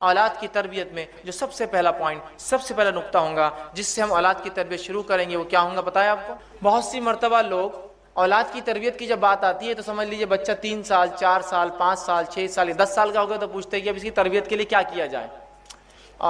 اولاد کی تربیت میں جو سب سے پہلا پوائنٹ، سب سے پہلا نقطہ ہوگا جس سے ہم اولاد کی تربیت شروع کریں گے، وہ کیا ہوگا بتایا آپ کو؟ بہت سی مرتبہ لوگ اولاد کی تربیت کی جب بات آتی ہے تو سمجھ لیجئے بچہ 3 سال 4 سال 5 سال 6 سال یا 10 سال کا ہو گیا تو پوچھتے ہیں کہ اب اس کی تربیت کے لیے کیا کیا جائے۔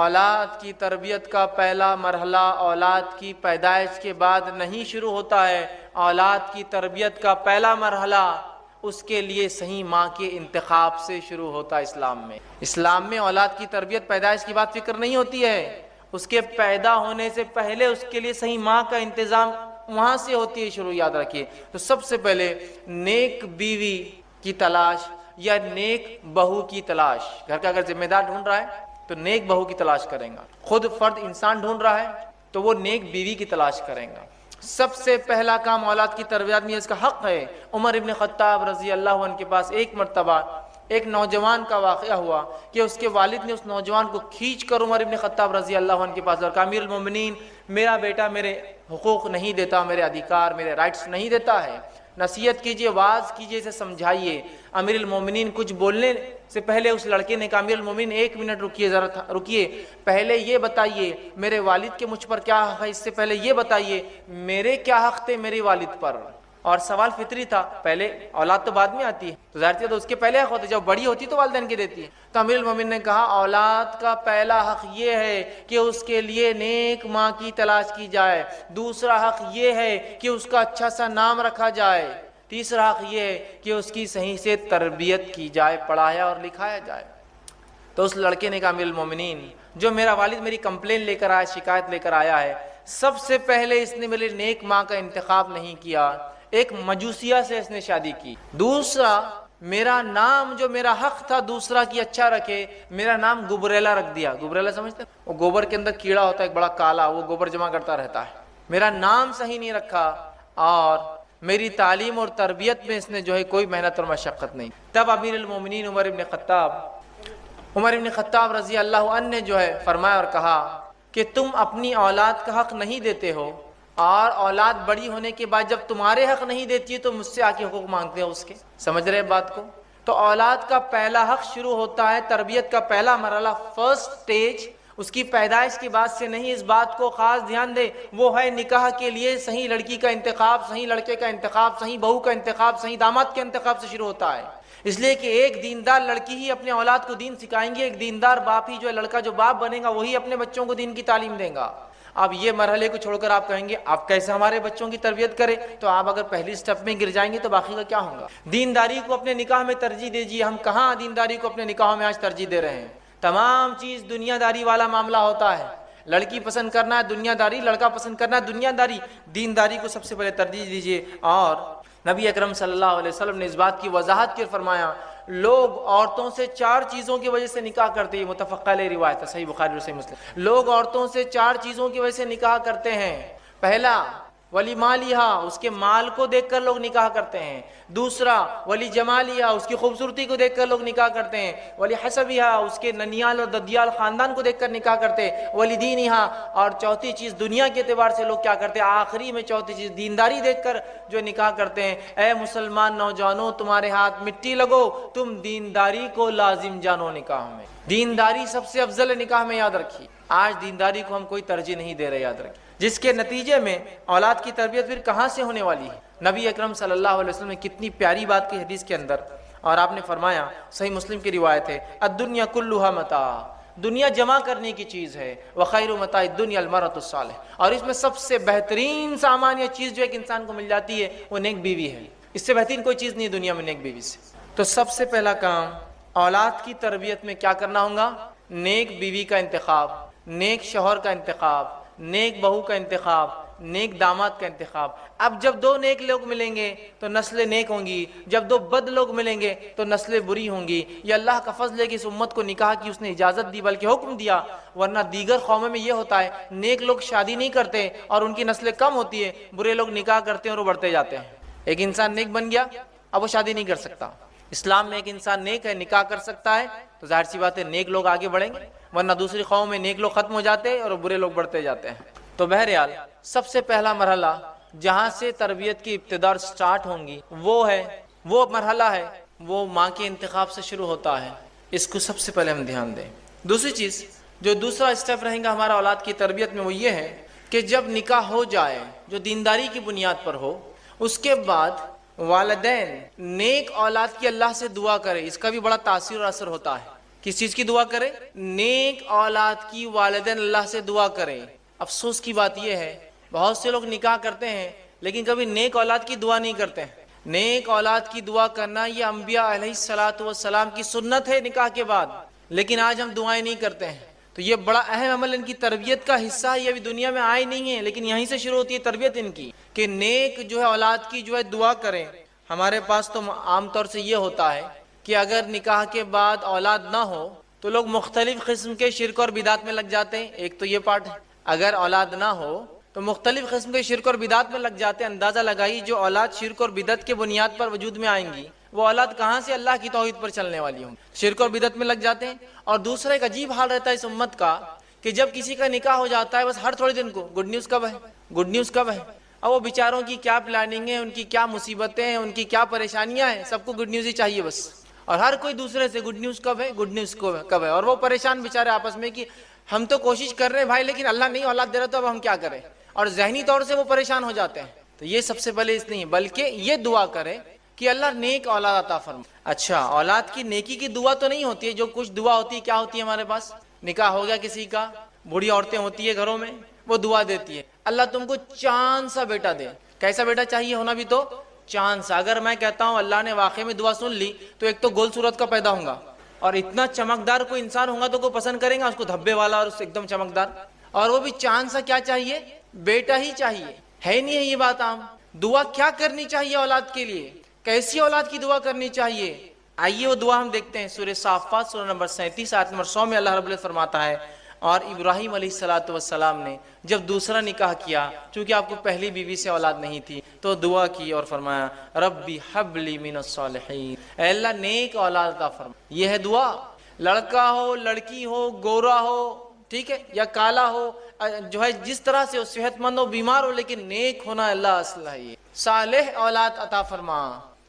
اولاد کی تربیت کا پہلا مرحلہ اولاد کی پیدائش کے بعد نہیں شروع ہوتا ہے، اولاد کی تربیت کا پہلا مرحلہ اس کے لیے صحیح ماں کے انتخاب سے شروع ہوتا ہے۔ اسلام میں اولاد کی تربیت پیدائش کی بات فکر نہیں ہوتی ہے، اس کے پیدا ہونے سے پہلے اس کے لیے صحیح ماں کا انتظام وہاں سے ہوتی ہے شروع، یاد رکھیے۔ تو سب سے پہلے نیک بیوی کی تلاش یا نیک بہو کی تلاش، گھر کا اگر ذمہ دار ڈھونڈ رہا ہے تو نیک بہو کی تلاش کریں گا، خود فرد انسان ڈھونڈ رہا ہے تو وہ نیک بیوی کی تلاش کریں گا۔ سب سے پہلا کام اولاد کی تربیت میں اس کا حق ہے۔ عمر ابن خطاب رضی اللہ عنہ کے پاس ایک مرتبہ ایک نوجوان کا واقعہ ہوا کہ اس کے والد نے اس نوجوان کو کھینچ کر عمر ابن خطاب رضی اللہ عنہ کے پاس اور کہا امیر المومنین میرا بیٹا میرے حقوق نہیں دیتا، میرے ادھیکار میرے رائٹس نہیں دیتا ہے، نصیحت کیجئے، واعظ کیجئے، اسے سمجھائیے۔ امیر المومنین کچھ بولنے سے پہلے اس لڑکے نے کہا امیر المومنین 1 منٹ رکیے، ذرا رکیے، پہلے یہ بتائیے میرے والد کے مجھ پر کیا حق ہے، اس سے پہلے یہ بتائیے میرے کیا حق تھے میرے والد پر۔ اور سوال فطری تھا، پہلے اولاد تو بعد میں آتی ہے تو ظاہر سی تو اس کے پہلے حق ہوتے، جب بڑی ہوتی تو والدین کے دیتی ہے۔ تو امیر المومنین نے کہا اولاد کا پہلا حق یہ ہے کہ اس کے لیے نیک ماں کی تلاش کی جائے، دوسرا حق یہ ہے کہ اس کا اچھا سا نام رکھا جائے، تیسرا حق یہ ہے کہ اس کی صحیح سے تربیت کی جائے، پڑھایا اور لکھایا جائے۔ تو اس لڑکے نے کہا امیر المومنین جو میرا والد میری کمپلین لے کر آیا، شکایت لے کر آیا ہے، سب سے پہلے اس نے میرے نیک ماں کا انتخاب نہیں کیا، ایک مجوسیہ سے اس نے شادی کی، دوسرا میرا نام جو میرا حق تھا دوسرا کی اچھا رکھے، میرا نام گبریلا رکھ دیا۔ گبریلا سمجھتے ہیں؟ وہ گوبر کے اندر کیڑا ہوتا ہے ایک بڑا کالا، وہ گوبر جمع کرتا رہتا ہے، میرا نام صحیح نہیں رکھا، اور میری تعلیم اور تربیت میں اس نے جو ہے کوئی محنت اور مشقت نہیں۔ تب امیر المومنین عمر ابن خطاب رضی اللہ عنہ نے جو ہے فرمایا اور کہا کہ تم اپنی اولاد کا حق نہیں دیتے ہو، اور اولاد بڑی ہونے کے بعد جب تمہارے حق نہیں دیتی ہے تو مجھ سے آ کے حقوق مانگتے ہو اس کے۔ سمجھ رہے بات کو؟ تو اولاد کا پہلا حق شروع ہوتا ہے، تربیت کا پہلا مرحلہ، فرسٹ سٹیج اس کی پیدائش کے بعد سے نہیں، اس بات کو خاص دھیان دے، وہ ہے نکاح کے لیے صحیح لڑکی کا انتخاب، صحیح لڑکے کا انتخاب، صحیح بہو کا انتخاب، صحیح داماد کے انتخاب سے شروع ہوتا ہے۔ اس لیے کہ ایک دیندار لڑکی ہی اپنے اولاد کو دین سکھائیں گی، ایک دیندار باپ ہی جو ہے، لڑکا جو باپ بنے گا وہی اپنے بچوں کو دین کی تعلیم دے گا۔ اب یہ مرحلے کو چھوڑ کر آپ کہیں گے آپ کیسے ہمارے بچوں کی تربیت کریں، تو آپ اگر پہلی سٹیپ میں گر جائیں گے تو باقی کا کیا ہوگا؟ دینداری کو اپنے نکاح میں ترجیح دیجیے۔ ہم کہاں دینداری کو اپنے نکاحوں میں آج ترجیح دے رہے ہیں؟ تمام چیز دنیا داری والا معاملہ ہوتا ہے، لڑکی پسند کرنا ہے دنیا داری، لڑکا پسند کرنا ہے دنیا داری، دینداری کو سب سے پہلے ترجیح دیجیے۔ اور نبی اکرم صلی اللہ علیہ وسلم نے اس بات کی وضاحت کر فرمایا لوگ عورتوں سے 4 چیزوں کی وجہ سے نکاح کرتے ہیں، متفق علیہ روایت ہے، صحیح بخاری اور صحیح مسلم۔ لوگ عورتوں سے 4 چیزوں کی وجہ سے نکاح کرتے ہیں۔ پہلا ولی مالیہا، اس کے مال کو دیکھ کر لوگ نکاح کرتے ہیں۔ دوسرا ولی جمالیہا، اس کی خوبصورتی کو دیکھ کر لوگ نکاح کرتے ہیں۔ ولی حسبیہا، اس کے ننیال اور ددیال خاندان کو دیکھ کر نکاح کرتے ہیں۔ ولی دینہا، اور چوتھی چیز دنیا کے اعتبار سے لوگ کیا کرتے ہیں، آخری میں چوتھی چیز دینداری دیکھ کر جو نکاح کرتے ہیں۔ اے مسلمان نوجوانوں تمہارے ہاتھ مٹی لگو، تم دینداری کو لازم جانو نکاح میں۔ دینداری سب سے افضل ہے نکاح میں، یاد رکھیے۔ آج دینداری کو ہم کوئی ترجیح نہیں دے رہے، یاد رکھیے، جس کے نتیجے میں اولاد کی تربیت پھر کہاں سے ہونے والی ہے؟ نبی اکرم صلی اللہ علیہ وسلم نے کتنی پیاری بات کی حدیث کے اندر، اور آپ نے فرمایا، صحیح مسلم کی روایت ہے، الدنیا کلھا متاع، دنیا جمع کرنے کی چیز ہے، وخیر متاع الدنیا المرأۃ الصالحہ، اور اس میں سب سے بہترین سامان یا چیز جو ایک انسان کو مل جاتی ہے وہ نیک بیوی ہے، اس سے بہترین کوئی چیز نہیں ہے دنیا میں نیک بیوی سے۔ تو سب سے پہلا کام اولاد کی تربیت میں کیا کرنا ہوگا؟ نیک بیوی کا انتخاب، نیک شوہر کا انتخاب، نیک بہو کا انتخاب، نیک داماد کا انتخاب۔ اب جب 2 نیک لوگ ملیں گے تو نسلیں نیک ہوں گی، جب 2 بد لوگ ملیں گے تو نسلیں بری ہوں گی۔ یہ اللہ کا فضل ہے کہ اس امت کو نکاح کی اس نے اجازت دی، بلکہ حکم دیا، ورنہ دیگر قوموں میں یہ ہوتا ہے نیک لوگ شادی نہیں کرتے اور ان کی نسلیں کم ہوتی ہیں، برے لوگ نکاح کرتے ہیں اور وہ بڑھتے جاتے ہیں۔ ایک انسان نیک بن گیا اب وہ شادی نہیں کر سکتا۔ اسلام میں ایک انسان نیک ہے، نکاح کر سکتا ہے، تو ظاہر سی بات ہے نیک لوگ آگے بڑھیں گے، ورنہ دوسری قوم میں نیک لوگ ختم ہو جاتے ہیں اور برے لوگ بڑھتے جاتے ہیں۔ تو بہرحال سب سے پہلا مرحلہ جہاں سے تربیت کی ابتدا سٹارٹ ہوں گی وہ مرحلہ ہے، وہ ماں کے انتخاب سے شروع ہوتا ہے۔ اس کو سب سے پہلے ہم دھیان دیں۔ دوسری چیز جو دوسرا اسٹیپ رہے گا ہمارا اولاد کی تربیت میں وہ یہ ہے کہ جب نکاح ہو جائے جو دینداری کی بنیاد پر ہو، اس کے بعد والدین نیک اولاد کی اللہ سے دعا کرے. اس کا بھی بڑا تاثیر اور اثر ہوتا ہے. کس چیز کی دعا کرے؟ نیک اولاد کی والدین اللہ سے دعا کرے. افسوس کی بات یہ ہے بہت سے لوگ نکاح کرتے ہیں لیکن کبھی نیک اولاد کی دعا نہیں کرتے ہیں. نیک اولاد کی دعا کرنا یہ انبیاء علیہ الصلوۃ والسلام کی سنت ہے نکاح کے بعد، لیکن آج ہم دعائیں نہیں کرتے ہیں. تو یہ بڑا اہم عمل ان کی تربیت کا حصہ ہے. یہ ابھی دنیا میں آئے نہیں ہیں لیکن یہیں سے شروع ہوتی ہے تربیت ان کی کہ نیک جو ہے اولاد کی جو ہے دعا کریں. ہمارے پاس تو عام طور سے یہ ہوتا ہے کہ اگر نکاح کے بعد اولاد نہ ہو تو لوگ مختلف قسم کے شرک اور بدعت میں لگ جاتے ہیں. ایک تو یہ پارٹ ہے، اگر اولاد نہ ہو تو مختلف قسم کے شرک اور بدعت میں لگ جاتے ہیں. اندازہ لگائیے جو اولاد شرک اور بدعت کے بنیاد پر وجود میں آئیں گی وہ اولاد کہاں سے اللہ کی توحید پر چلنے والی ہوں. شرک اور بدعت میں لگ جاتے ہیں. اور دوسرا ایک عجیب حال رہتا ہے اس امت کا کہ جب کسی کا نکاح ہو جاتا ہے بس ہر تھوڑے دن کو گڈ نیوز کب ہے، گڈ نیوز کب ہے. اب وہ بیچاروں کی کیا پلاننگ ہے، ان کی کیا مصیبتیں ہیں، ان کی کیا پریشانیاں ہیں، سب کو گڈ نیوز ہی چاہیے بس. اور ہر کوئی دوسرے سے گڈ نیوز کب ہے، گڈ نیوز کب ہے. اور وہ پریشان بیچارے آپس میں کہ ہم تو کوشش کر رہے ہیں بھائی لیکن اللہ نہیں اولاد دے رہا تو اب ہم کیا کریں. اور ذہنی طور سے وہ پریشان ہو جاتے ہیں. تو یہ سب سے پہلے اس نہیں بلکہ یہ دعا کرے کہ اللہ نیک اولاد عطا فرما. اچھا اولاد کی نیکی کی دعا تو نہیں ہوتی ہے. جو کچھ دعا ہوتی ہے کیا ہوتی ہے ہمارے پاس؟ نکاح ہو گیا کسی کا، بوڑھی عورتیں ہوتی ہے گھروں میں، وہ دعا دیتی ہے اللہ تم کو چاند سا بیٹا دے. کیسا بیٹا چاہیے ہونا بھی؟ تو چاند سا. اگر میں کہتا ہوں اللہ نے واقعی میں دعا سن لی تو ایک تو گول صورت کا پیدا ہوں گا اور اتنا چمکدار کوئی انسان ہوگا تو کوئی پسند کرے گا اس کو، دھبے والا اور اس سے ایک دم چمکدار. اور وہ بھی چاند سا. کیا چاہیے؟ بیٹا ہی چاہیے. ہے نہیں ہے یہ بات عام. دعا کیا کرنی چاہیے اولاد کے لیے؟ کیسی اولاد کی دعا کرنی چاہیے؟ آئیے وہ دعا ہم دیکھتے ہیں. سورہ صافات سورہ نمبر 37 آیت نمبر 100 میں اللہ رب العزت فرماتا ہے اور ابراہیم علیہ الصلوۃ والسلام نے جب دوسرا نکاح کیا چونکہ آپ کو پہلی بیوی سے اولاد نہیں تھی تو دعا کی اور فرمایا ربی حب لی من الصالحین، اے اللہ نیک اولاد عطا فرما. یہ ہے دعا. لڑکا ہو لڑکی ہو گورا ہو ٹھیک ہے یا کالا ہو جو ہے جس طرح سے صحت مند ہو بیمار ہو لیکن نیک ہونا اللہ اصل ہے. یہ صالح اولاد عطا فرما.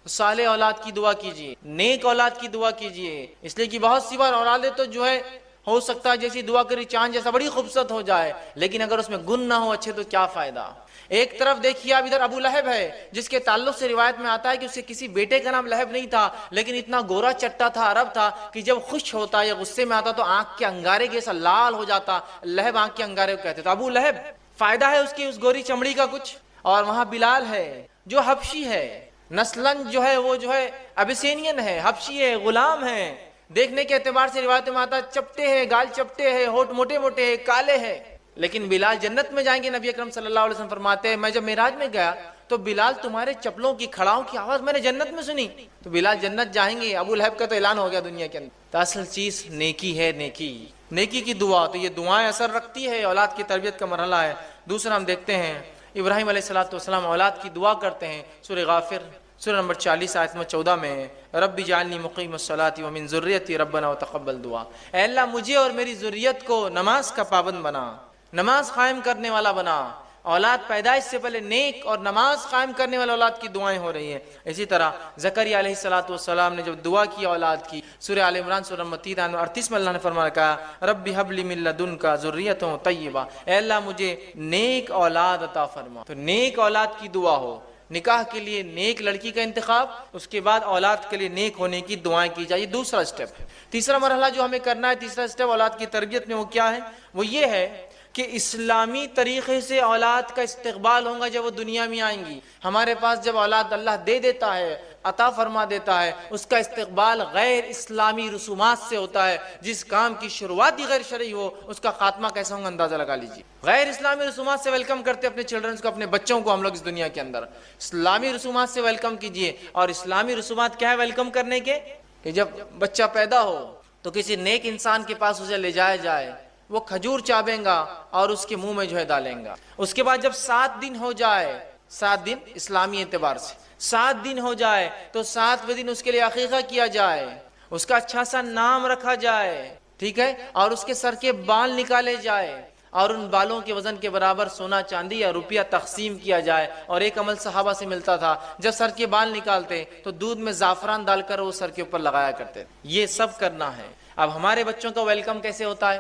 صالح اولاد کی دعا کیجیے، نیک اولاد کی دعا کیجیے. اس لیے کہ بہت سی بار اولادیں تو جو ہے ہو سکتا ہے جیسی دعا کری چاند جیسا بڑی خوبصورت ہو جائے لیکن اگر اس میں گن نہ ہو اچھے تو کیا فائدہ. ایک طرف دیکھیے آپ ادھر ابو لہب ہے جس کے تعلق سے روایت میں آتا ہے کہ اس کے کسی بیٹے کا نام لہب نہیں تھا لیکن اتنا گورا چٹا تھا، عرب تھا کہ جب خوش ہوتا یا غصے میں آتا تو آنکھ کے انگارے جیسا لال ہو جاتا. لہب آنکھ کے انگارے کو کہتے. تو ابو لہب فائدہ ہے اس کی اس گوری چمڑی کا کچھ. اور وہاں بلال ہے جو حبشی ہے، نسلن جو ہے وہ جو ہے ابیسینین ہے، حبشی ہے، غلام ہے. دیکھنے کے اعتبار سے روایت میں آتا چپٹے ہیں، گال چپٹے ہیں، ہونٹ موٹے موٹے ہیں، کالے ہیں. لیکن بلال جنت میں جائیں گے. نبی اکرم صلی اللہ علیہ وسلم فرماتے ہیں میں جب معراج میں گیا تو بلال تمہارے چپلوں کی کھڑاؤں کی آواز میں نے جنت میں سنی. تو بلال جنت جائیں گے. ابو لہب کا تو اعلان ہو گیا دنیا کے اندر. تو اصل چیز نیکی ہے، نیکی کی دعا. تو یہ دعائیں اثر رکھتی ہے، اولاد کی تربیت کا مرحلہ ہے. دوسرا ہم دیکھتے ہیں ابراہیم علیہ الصلوۃ والسلام اولاد کی دعا کرتے ہیں. سورہ غافر سورہ نمبر 40 آیت نمبر 14 میں رب اجعلنی مقیم الصلاۃ ومن ذریتی ربنا وتقبل دعا. اے اللہ مجھے اور میری ذریت کو نماز کا پابند بنا، نماز قائم کرنے والا بنا. اولاد پیدائش سے پہلے نیک اور نماز قائم کرنے والے اولاد کی دعائیں ہو رہی ہیں. اسی طرح زکریا علیہ الصلوۃ والسلام نے جب دعا کی اولاد کی سورہ آل عمران سورہ نمبر 38 میں اللہ نے فرمایا کہا رب هب لی من لدنک ذریۃ طیبہ، اے اللہ مجھے نیک اولاد عطا فرما. تو نیک اولاد کی دعا ہو. نکاح کے لیے نیک لڑکی کا انتخاب، اس کے بعد اولاد کے لیے نیک ہونے کی دعائیں کی جائے. دوسرا اسٹیپ ہے. تیسرا مرحلہ جو ہمیں کرنا ہے، تیسرا اسٹیپ اولاد کی تربیت میں وہ کیا ہے؟ وہ یہ ہے کہ اسلامی طریقے سے اولاد کا استقبال ہوگا جب وہ دنیا میں آئیں گی. ہمارے پاس جب اولاد اللہ دے دیتا ہے، عطا فرما دیتا ہے، اس کا استقبال غیر اسلامی رسومات سے ہوتا ہے. جس کام کی شروعات ہی غیر شرعی ہو اس کا خاتمہ کیسا ہوگا اندازہ لگا لیجیے. غیر اسلامی رسومات سے ویلکم کرتے اپنے چلڈرنز کو، اپنے بچوں کو ہم لوگ اس دنیا کے اندر. اسلامی رسومات سے ویلکم کیجیے. اور اسلامی رسومات کیا ہے ویلکم کرنے کے؟ کہ جب بچہ پیدا ہو تو کسی نیک انسان کے پاس اسے لے جایا جائے، وہ کھجور چابیں گا اور اس کے منہ میں جو ہے ڈالیں گا. اس کے بعد جب 7 دن ہو جائے، 7 دن اسلامی اعتبار سے 7 دن ہو جائے تو 7ویں دن اس کے لیے عقیقہ کیا جائے، اس کا اچھا سا نام رکھا جائے ٹھیک ہے، اور اس کے سر کے بال نکالے جائے اور ان بالوں کے وزن کے برابر سونا چاندی یا روپیہ تقسیم کیا جائے. اور ایک عمل صحابہ سے ملتا تھا، جب سر کے بال نکالتے تو دودھ میں زعفران ڈال کر وہ سر کے اوپر لگایا کرتے. یہ سب کرنا ہے. اب ہمارے بچوں کا ویلکم کیسے ہوتا ہے؟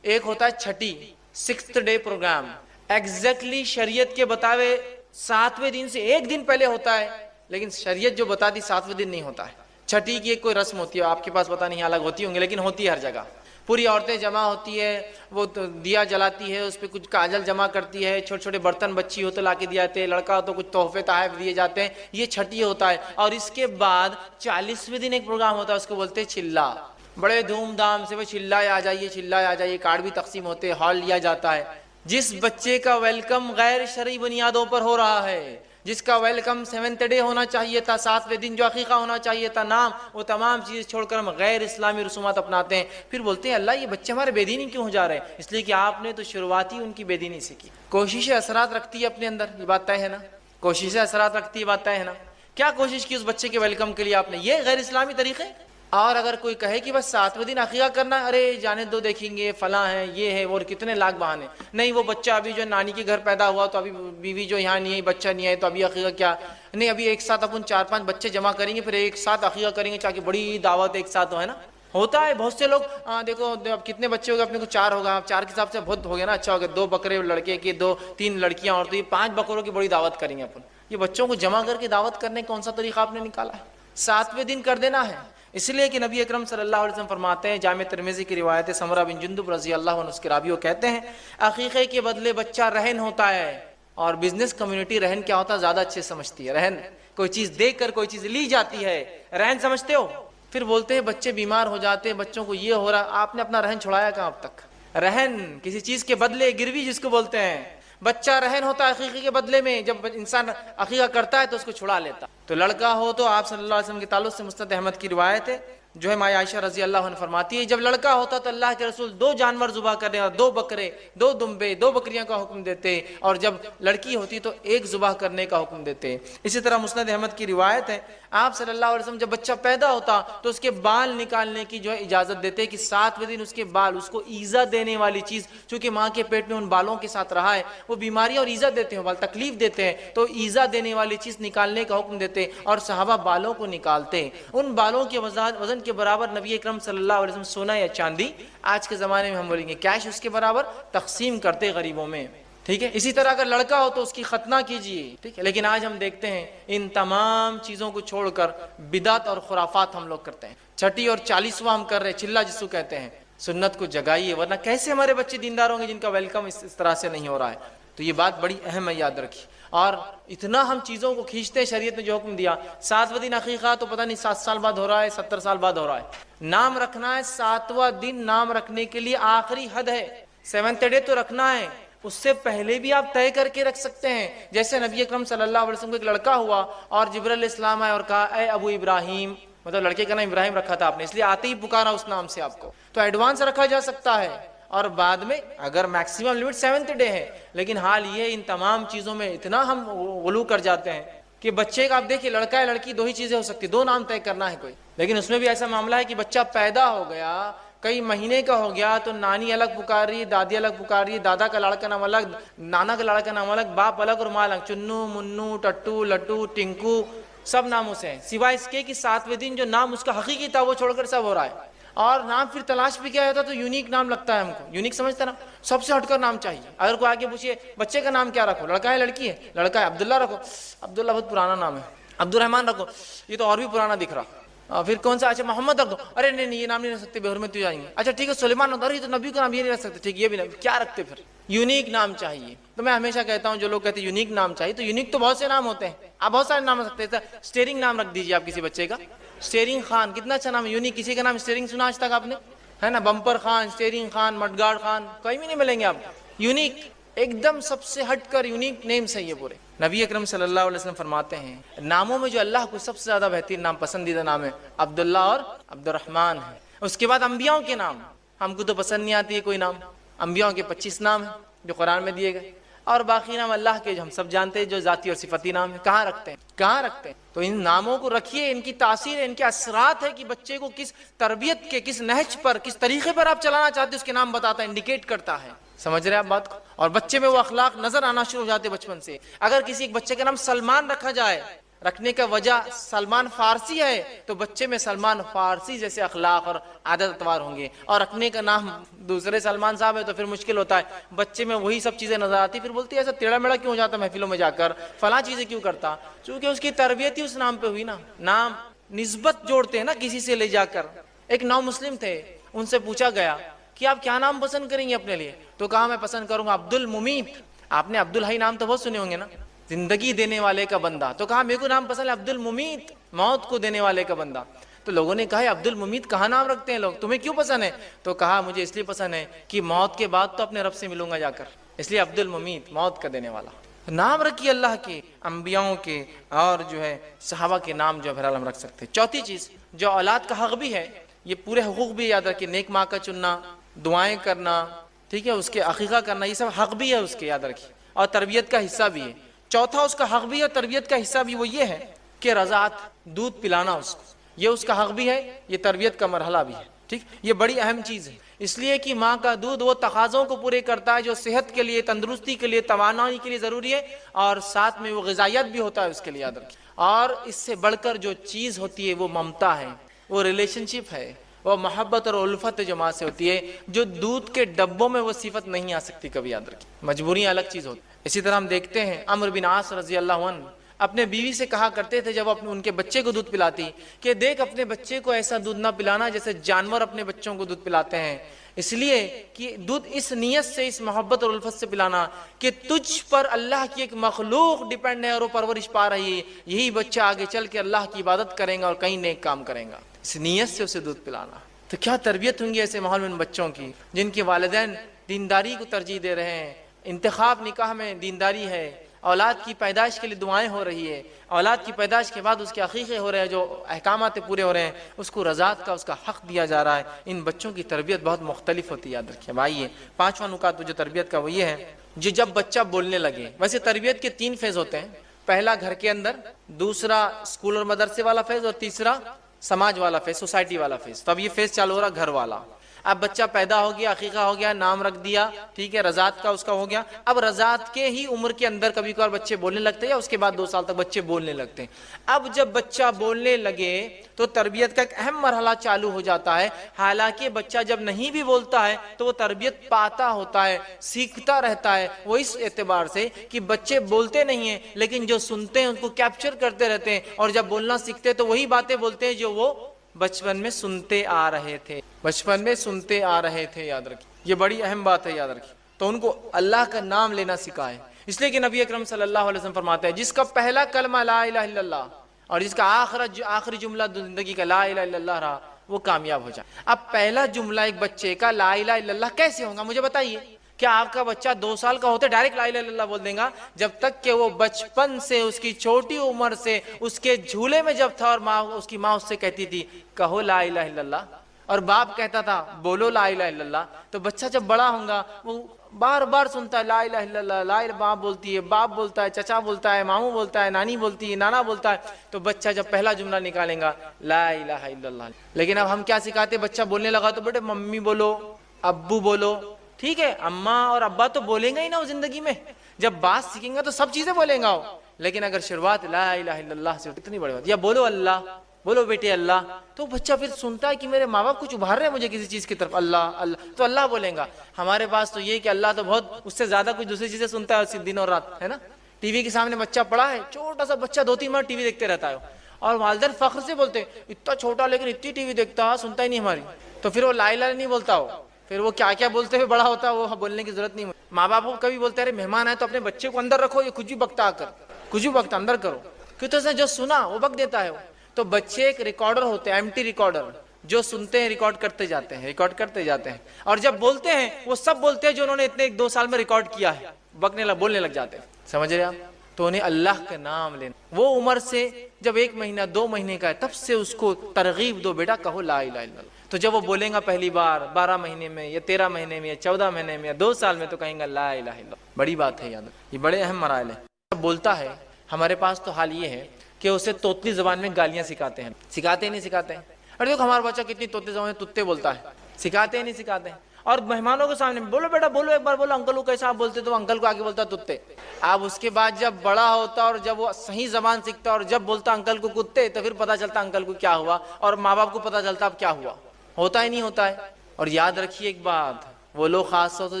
ایک ہوتا ہے چھٹی 6th ڈے پروگرام، ایگزیکٹلی شریعت کے بتاوے 7ویں دن سے ایک دن پہلے ہوتا ہے، لیکن شریعت جو بتا دی 7ویں دن نہیں ہوتا ہے۔ چھٹی کی ایک کوئی رسم ہوتی ہے، آپ کے پاس پتہ نہیں الگ ہوتی ہوں گی، لیکن ہوتی ہے ہر جگہ، پوری عورتیں جمع ہوتی ہے، وہ دیا جلاتی ہے، اس پہ کچھ کاجل جمع کرتی ہے، چھوٹے چھوٹے برتن بچی ہو تو لا کے دیا جاتے ہیں، لڑکا ہو تو کچھ تحفے تحائف دیے جاتے ہیں، یہ چھٹی ہوتا ہے۔ اور اس کے بعد 40ویں دن ایک پروگرام ہوتا ہے، اس کو بولتے ہیں چلا، بڑے دھوم دھام سے وہ چلائے آ جائیے، کارڈ بھی تقسیم ہوتے ہیں، ہال لیا جاتا ہے۔ جس بچے کا ویلکم غیر شرعی بنیادوں پر ہو رہا ہے، جس کا ویلکم 7th ڈے ہونا چاہیے تھا، 7ویں دن جو عقیقہ ہونا چاہیے تھا، نام، وہ تمام چیز چھوڑ کر ہم غیر اسلامی رسومات اپناتے ہیں، پھر بولتے ہیں اللہ یہ بچے ہمارے بے دینی کیوں ہو جا رہے ہیں؟ اس لیے کہ آپ نے تو شروعاتی ان کی بے دینی سے کی۔ کوشش اثرات رکھتی ہے اپنے اندر، یہ بات طے ہے نا، کوشش اثرات رکھتی ہے، بات طے ہے نا۔ کیا کوشش کی اس بچے کے ویلکم کے لیے آپ نے؟ یہ غیر اسلامی طریقے۔ اور اگر کوئی کہے کہ بس 7ویں دن عقیقہ کرنا ہے، ارے جانے دو، دیکھیں گے فلاں ہے، یہ ہے، اور کتنے لاکھ بہانے، نہیں وہ بچہ ابھی جو نانی کے گھر پیدا ہوا تو ابھی بیوی جو یہاں نہیں ہے، بچہ نہیں ہے تو ابھی عقیقہ کیا نہیں، ابھی ایک ساتھ اپن 4-5 بچے جمع کریں گے، پھر ایک ساتھ عقیقہ کریں گے، تاکہ بڑی دعوت ایک ساتھ ہے نا۔ ہوتا ہے بہت سے لوگ، دیکھو اب کتنے بچے ہو گئے اپنے کو؟ 4 ہوگا، 4 کے حساب سے بہت ہو گیا نا، اچھا ہو گیا، 2 بکرے لڑکے کے، 2-3 لڑکیاں، اور تو یہ 5 بکروں کی بڑی دعوت کریں گے اپن۔ یہ بچوں کو جمع کر کے دعوت کرنے کون سا طریقہ آپ نے نکالا ہے؟ 7ویں دن کر دینا ہے۔ اس لیے کہ نبی اکرم صلی اللہ علیہ وسلم فرماتے ہیں، جامع ترمذی کی روایت ہے، سمرہ بن جندب رضی اللہ عنہ اس کے راوی، وہ کہتے ہیں عقیقے کے بدلے بچہ رہن ہوتا ہے، اور بزنس کمیونٹی رہن کیا ہوتا ہے زیادہ اچھے سمجھتی ہے۔ رہن کوئی چیز دے کر کوئی چیز لی جاتی ہے، رہن سمجھتے ہو؟ پھر بولتے ہیں بچے بیمار ہو جاتے ہیں، بچوں کو یہ ہو رہا، آپ نے اپنا رہن چھڑایا کہاں اب تک؟ رہن کسی چیز کے بدلے، گروی جس کو بولتے ہیں، بچہ رہن ہوتا ہے عقیقے کے بدلے میں۔ جب انسان عقیقہ کرتا ہے تو اس کو چھڑا لیتا۔ تو لڑکا ہو تو آپ صلی اللہ علیہ وسلم کے تعلق سے مسند احمد کی روایت ہے، جو ہے ماں عائشہ رضی اللہ عنہ فرماتی ہے، جب لڑکا ہوتا تو اللہ کے رسول 2 جانور ذبح کرنے، اور 2 بکرے، 2 دمبے، 2 بکریاں کا حکم دیتے، اور جب لڑکی ہوتی تو 1 ذبح کرنے کا حکم دیتے۔ اسی طرح مسند احمد کی روایت ہے، آپ صلی اللہ علیہ وسلم جب بچہ پیدا ہوتا تو اس کے بال نکالنے کی جو ہے اجازت دیتے، کہ 7ویں دن اس کے بال، اس کو ایذا دینے والی چیز، چونکہ ماں کے پیٹ میں ان بالوں کے ساتھ رہا ہے، وہ بیماریاں اور ایذا دیتے ہیں، بال تکلیف دیتے ہیں، تو ایذا دینے والی چیز نکالنے کا حکم دیتے، اور صحابہ بالوں کو نکالتے۔ ان بالوں کے وزن کے برابر نبی اکرم صلی اللہ علیہ وسلم سونا یا چاندی، آج کے زمانے میں ہم بولیں گے کیش، اس کے برابر تقسیم کرتے غریبوں میں، ٹھیک ہے۔ اسی طرح اگر لڑکا ہو تو اس کی ختنہ کیجئے، ٹھیک ہے۔ لیکن آج ہم دیکھتے ہیں ان تمام چیزوں کو چھوڑ کر بدعت اور خرافات ہم لوگ کرتے ہیں۔ چھٹی اور 40واں ہم کر رہے ہیں، چلا جس کو کہتے ہیں۔ سنت کو جگائیے، ورنہ کیسے ہمارے بچے دیندار ہوں گے جن کا ویلکم اس طرح سے نہیں ہو رہا ہے؟ تو یہ بات بڑی اہم ہے، یاد رکھیے۔ اور اتنا ہم چیزوں کو کھینچتے ہیں، شریعت نے جو حکم دیا، 7واں دن عقیقہ تو پتہ نہیں 7 سال بعد ہو رہا ہے، 70 سال بعد ہو رہا ہے۔ نام رکھنا ہے، 7واں دن نام رکھنے کے لیے آخری حد ہے، 7th ڈے تو رکھنا ہے، اس سے پہلے بھی آپ طے کر کے رکھ سکتے ہیں۔ جیسے نبی اکرم صلی اللہ علیہ وسلم کو ایک لڑکا ہوا، اور جبرائیل علیہ السلام آئے اور کہا اے ابو ابراہیم، مطلب لڑکے کا نام ابراہیم رکھا تھا آپ نے، اس لیے آتے ہی پکارا اس نام سے آپ کو، تو ایڈوانس رکھا جا سکتا ہے۔ اور بعد میں اگر میکسیمم لیمٹ 7th ڈے ہے، لیکن حال یہ ان تمام چیزوں میں اتنا ہم غلو کر جاتے ہیں کہ بچے کا آپ دیکھیے، لڑکا ہے لڑکی 2 ہی چیزیں ہو سکتی، 2 نام طے کرنا ہے کوئی، لیکن اس میں بھی ایسا معاملہ ہے کہ بچہ پیدا ہو گیا، کئی مہینے کا ہو گیا، تو نانی الگ پکار رہی ہے، دادی الگ پکار رہی ہے، دادا کا لاڑا کا نام الگ، نانا کا لاڑا کا نام الگ، باپ الگ اور ماں الگ، چنو، منو، ٹٹو، لٹو، ٹنکو، سب ناموں سے ہیں، سوائے اس کے کہ 7ویں دن جو نام اس کا حقیقی تھا وہ چھوڑ کر سب ہو رہا ہے۔ اور نام پھر تلاش بھی کیا جاتا تو یونیک نام لگتا ہے ہم کو، یونیک سمجھتے نا، سب سے ہٹ کر نام چاہیے۔ اگر کوئی آگے پوچھے بچے کا نام کیا رکھو، لڑکا ہے لڑکی ہے؟ لڑکا ہے، عبداللہ رکھو، عبداللہ بہت پرانا نام ہے، عبد الرحمن رکھو، یہ تو اور بھی پرانا دکھ رہا، پھر کون سا؟ اچھا محمد رکھ دو، ارے نہیں یہ نام نہیں رکھ سکتے، بے حرمت ہو جائیں گے، اچھا ٹھیک ہے سلیمان رکھ دو، ارے یہ تو نبی کا نام، یہ نہیں رکھ سکتے، ٹھیک یہ بھی نہیں، کیا رکھتے پھر؟ یونیک نام چاہیے۔ تو میں ہمیشہ کہتا ہوں جو لوگ کہتے ہیں یونیک نام چاہیے، تو یونیک تو بہت سے نام ہوتے ہیں، آپ بہت سارے نام رکھ سکتے ہیں، اسٹیئرنگ نام رکھ دیجیے آپ کسی بچے کا، اسٹیئرنگ خان، کتنا اچھا نام ہے، یونیک۔ کسی کا نام اسٹیئرنگ سنا آج تک آپ نے؟ ہے نا، بمپر خان، اسٹیئرنگ خان، مڈگارڈ خان، کہیں بھی نہیں ملیں گے آپ کو، یونیک، ایک دم سب سے ہٹ کر یونیک نیمز ہے یہ پورے۔ نبی اکرم صلی اللہ علیہ وسلم فرماتے ہیں ناموں میں جو اللہ کو سب سے زیادہ بہترین نام، پسندیدہ نام ہے، عبداللہ اور عبد الرحمن ہے۔ اس کے بعد انبیاءوں کے نام، ہم کو تو پسند نہیں آتی ہے کوئی نام، انبیاءوں کے 25 نام ہیں جو قرآن میں دیے گئے، اور باقی نام اللہ کے جو ہم سب جانتے ہیں، جو ذاتی اور صفتی نام ہے، کہاں رکھتے ہیں، کہاں رکھتے ہیں؟ تو ان ناموں کو رکھیے، ان کی تاثیر ہے، ان کے اثرات ہے کہ بچے کو کس تربیت کے، کس نہج پر، کس طریقے پر آپ چلانا چاہتے ہیں، اس کے نام بتاتا ہے، انڈیکیٹ کرتا ہے۔ سمجھ رہے ہیں آپ بات کو؟ اور بچے میں وہ اخلاق نظر آنا شروع ہو جاتے بچپن سے۔ اگر کسی ایک بچے کا نام سلمان رکھا جائے رکھنے کا وجہ سلمان فارسی ہے تو بچے میں سلمان فارسی جیسے اخلاق اور عادت اتوار ہوں گے، اور رکھنے کا نام دوسرے سلمان صاحب ہے تو پھر مشکل ہوتا ہے، بچے میں وہی سب چیزیں نظر آتی، پھر بولتی ہے ایسا ٹیڑھا میڑا کیوں ہو جاتا محفلوں میں جا کر، فلاں چیزیں کیوں کرتا، چونکہ اس کی تربیت ہی اس نام پہ ہوئی نا، نام نسبت جوڑتے ہیں نا کسی سے لے جا کر۔ ایک نو مسلم تھے، ان سے پوچھا گیا کہ آپ کیا نام پسند کریں گے اپنے لیے، تو کہا میں پسند کروں گا عبد الممیت۔ آپ نے عبد الحی نام تو بہت سنے ہوں گے نا، زندگی دینے والے کا بندہ، تو کہا میرے کو نام پسند ہے عبد الممیت، موت کو دینے والے کا بندہ۔ تو لوگوں نے کہا عبد الممیت کہاں نام رکھتے ہیں لوگ، تمہیں کیوں پسند ہے؟ تو کہا مجھے اس لیے پسند ہے کہ موت کے بعد تو اپنے رب سے ملوں گا جا کر، اس لیے عبد الممیت، موت کا دینے والا۔ نام رکھیے اللہ کے، انبیاؤں کے اور جو ہے صحابہ کے نام جو ہے ہم رکھ سکتے ہیں۔ چوتھی چیز جو اولاد کا حق بھی ہے، یہ پورے حقوق بھی یاد رکھیے، نیک ماں کا چننا، دعائیں کرنا، ٹھیک ہے، اس کے عقیقہ کرنا، یہ سب حق بھی ہے اس کے، یاد رکھیے، اور تربیت کا حصہ بھی ہے۔ چوتھا اس کا حق بھی ہے، تربیت کا حصہ بھی وہ یہ ہے کہ رضاعت، دودھ پلانا اس کو، یہ اس کا حق بھی ہے، یہ تربیت کا مرحلہ بھی ہے، ٹھیک، یہ بڑی اہم چیز ہے، اس لیے کہ ماں کا دودھ وہ تقاضوں کو پورے کرتا ہے جو صحت کے لیے، تندرستی کے لیے، توانائی کے لیے ضروری ہے، اور ساتھ میں وہ غذائیت بھی ہوتا ہے اس کے لیے، یاد رکھیے۔ اور اس سے بڑھ کر جو چیز ہوتی ہے وہ ممتا ہے، وہ ریلیشن شپ ہے، وہ محبت اور الفت جو ماں سے ہوتی ہے، جو دودھ کے ڈبوں میں وہ صفت نہیں آ سکتی کبھی، یاد رکھیے، مجبوریاں الگ چیز ہوتی ہیں۔ اسی طرح ہم دیکھتے ہیں عمرو بن عاص رضی اللہ عنہ اپنے بیوی سے کہا کرتے تھے جب ان کے بچے کو دودھ پلاتی کہ دیکھ اپنے بچے کو ایسا دودھ نہ پلانا جیسے جانور اپنے بچوں کو دودھ پلاتے ہیں، اس لیے کہ دودھ اس نیت سے، اس محبت اور الفت سے پلانا کہ تجھ پر اللہ کی ایک مخلوق ڈیپینڈ ہے اور وہ پرورش پا رہی ہے، یہی بچہ آگے چل کے اللہ کی عبادت کرے گا اور کئی نیک کام کرے گا، اس نیت سے اسے دودھ پلانا۔ تو کیا تربیت ہوں گی ایسے ماحول میں ان بچوں کی جن کے والدین دینداری کو ترجیح دے رہے ہیں، انتخاب نکاح میں دینداری ہے، اولاد کی پیدائش کے لیے دعائیں ہو رہی ہے، اولاد کی پیدائش کے بعد اس کے عقیقے ہو رہے ہیں، جو احکامات پورے ہو رہے ہیں، اس کو رضاعت کا اس کا حق دیا جا رہا ہے۔ ان بچوں کی تربیت بہت مختلف ہوتی ہے، یاد رکھیے بھائی۔ پانچواں نکات جو تربیت کا وہ یہ ہے جو جب بچہ بولنے لگے، ویسے تربیت کے 3 فیز ہوتے ہیں، پہلا گھر کے اندر، دوسرا اسکول اور مدرسے والا فیز، اور تیسرا سماج والا فیز، سوسائٹی والا فیز۔ تو اب یہ فیز چالو ہو رہا گھر والا۔ اب بچہ پیدا ہو گیا، عقیقہ ہو گیا، نام رکھ دیا، ٹھیک ہے، رضاعت کا اس کا ہو گیا۔ اب رضاعت کے ہی عمر کے اندر کبھی کبھار بچے بولنے لگتے ہیں، یا اس کے بعد 2 سال تک بچے بولنے لگتے ہیں۔ اب جب بچہ بولنے لگے تو تربیت کا ایک اہم مرحلہ چالو ہو جاتا ہے۔ حالانکہ بچہ جب نہیں بھی بولتا ہے تو وہ تربیت پاتا ہوتا ہے، سیکھتا رہتا ہے، وہ اس اعتبار سے کہ بچے بولتے نہیں ہیں لیکن جو سنتے ہیں ان کو کیپچر کرتے رہتے ہیں، اور جب بولنا سیکھتے ہیں تو وہی باتیں بولتے ہیں جو وہ بچپن میں سنتے آ رہے تھے، بچپن میں سنتے آ رہے تھے، یاد رکھیے، یہ بڑی اہم بات ہے، یاد رکھیے۔ تو ان کو اللہ کا نام لینا سکھائے، اس لیے کہ نبی اکرم صلی اللہ علیہ وسلم فرماتے ہیں جس کا پہلا کلمہ لا الہ الا اللہ اور جس کا آخری جملہ زندگی کا لا الہ الا اللہ رہا وہ کامیاب ہو جائے۔ اب پہلا جملہ ایک بچے کا لا الہ الا اللہ کیسے ہوگا مجھے بتائیے؟ کیا آپ کا بچہ 2 سال کا ہوتے ڈائریکٹ لا الہ الا اللہ بول دیں گا؟ جب تک کہ وہ بچپن سے، اس کی چھوٹی عمر سے، اس کے جھولے میں جب تھا اور اس کی ماں اس سے کہتی تھی کہو لا الہ الا اللہ، اور باپ کہتا تھا بولو لا الہ الا اللہ، تو بچہ جب بڑا ہوگا وہ بار بار سنتا ہے لا الہ الا اللہ، لا الہ، ماں بولتی ہے، باپ بولتا ہے، چچا بولتا ہے، ماموں بولتا ہے، نانی بولتی ہے، نانا بولتا ہے، تو بچہ جب پہلا جملہ نکالے گا لا الہ الا اللہ۔ لیکن اب ہم کیا سکھاتے؟ بچہ بولنے لگا تو بیٹے ممی بولو، ابو بولو، ٹھیک ہے، اماں اور ابا تو بولیں گا ہی نا وہ زندگی میں، جب بات سیکھیں گا تو سب چیزیں بولیں گا وہ، لیکن اگر شروعات لا الہ الا اللہ سے اتنی بڑی بات، یا بولو اللہ، بولو بیٹے اللہ، تو بچہ پھر سنتا ہے کہ میرے ماں باپ کچھ ابھار رہے ہیں مجھے کسی چیز کی طرف، اللہ اللہ، تو اللہ بولیں گا۔ ہمارے پاس تو یہ کہ اللہ تو بہت اس سے زیادہ کچھ دوسری چیزیں سنتا ہے دن اور رات، ہے نا؟ ٹی وی کے سامنے بچہ پڑا ہے، چھوٹا سا بچہ 2-3 بار ٹی وی دیکھتے رہتا ہے، اور والدین فخر سے بولتے ہیں اتنا چھوٹا لیکن اتنی ٹی وی دیکھتا ہے، سنتا ہی نہیں ہماری، تو پھر وہ لا الہ نہیں بولتا ہو، پھر وہ کیا کیا بولتے ہوئے بڑا ہوتا ہے وہ بولنے کی ضرورت نہیں۔ ماں باپ کو کبھی بولتے ہیں مہمان آئے تو اپنے بچے کو اندر رکھو، یہ کچھ بھی بکتا آ کر، کچھ بھی بکتا اندر کرو، کیوں تو اس نے جو سنا وہ بک دیتا ہے وہ۔ تو بچے ایک ریکارڈر ہوتے ہیں، ایمٹی ریکارڈر، جو سنتے ہیں ریکارڈ کرتے جاتے ہیں، ریکارڈ کرتے جاتے ہیں، اور جب بولتے ہیں وہ سب بولتے ہیں جو انہوں نے اتنے 1-2 سال میں ریکارڈ کیا ہے، بولنے لگ جاتے ہیں، سمجھ رہے آپ؟ تو انہیں اللہ کا نام لینا، وہ عمر سے جب 1 مہینہ 2 مہینے کا ہے تب سے اس کو ترغیب دو، بیٹا کہو لا الہ الا اللہ۔ تو جب وہ بولیں گا پہلی بار 12 مہینے میں یا 13 مہینے میں یا 14 مہینے میں یا 2 سال میں، تو کہیں گا لا الہ الا اللہ۔ بڑی بات ہے، یاد، یہ بڑے اہم مراحل ہیں۔ جب بولتا ہے، ہمارے پاس تو حال یہ ہے کہ اسے توتلی زبان میں گالیاں سکھاتے ہیں، سکھاتے ہی نہیں سکھاتے ہیں۔ اور دیکھو ہمارا بچہ کتنی توتلی زبان میں تتے بولتا ہے، سکھاتے ہیں نہیں سکھاتے ہیں؟ اور مہمانوں کے سامنے بولو بیٹا بولو، ایک بار بولو انکل کو کیسا آپ بولتے، تو انکل کو آگے بولتا تتے. اب اس کے بعد جب بڑا ہوتا اور جب وہ صحیح زبان سیکھتا اور جب بولتا انکل کو کتے، تو پھر پتا چلتا انکل کو کیا ہوا، اور ماں باپ کو پتا چلتا اب کیا ہوا. ہوتا ہی نہیں ہوتا ہے. اور یاد رکھیے ایک بات، وہ لوگ خاص طور سے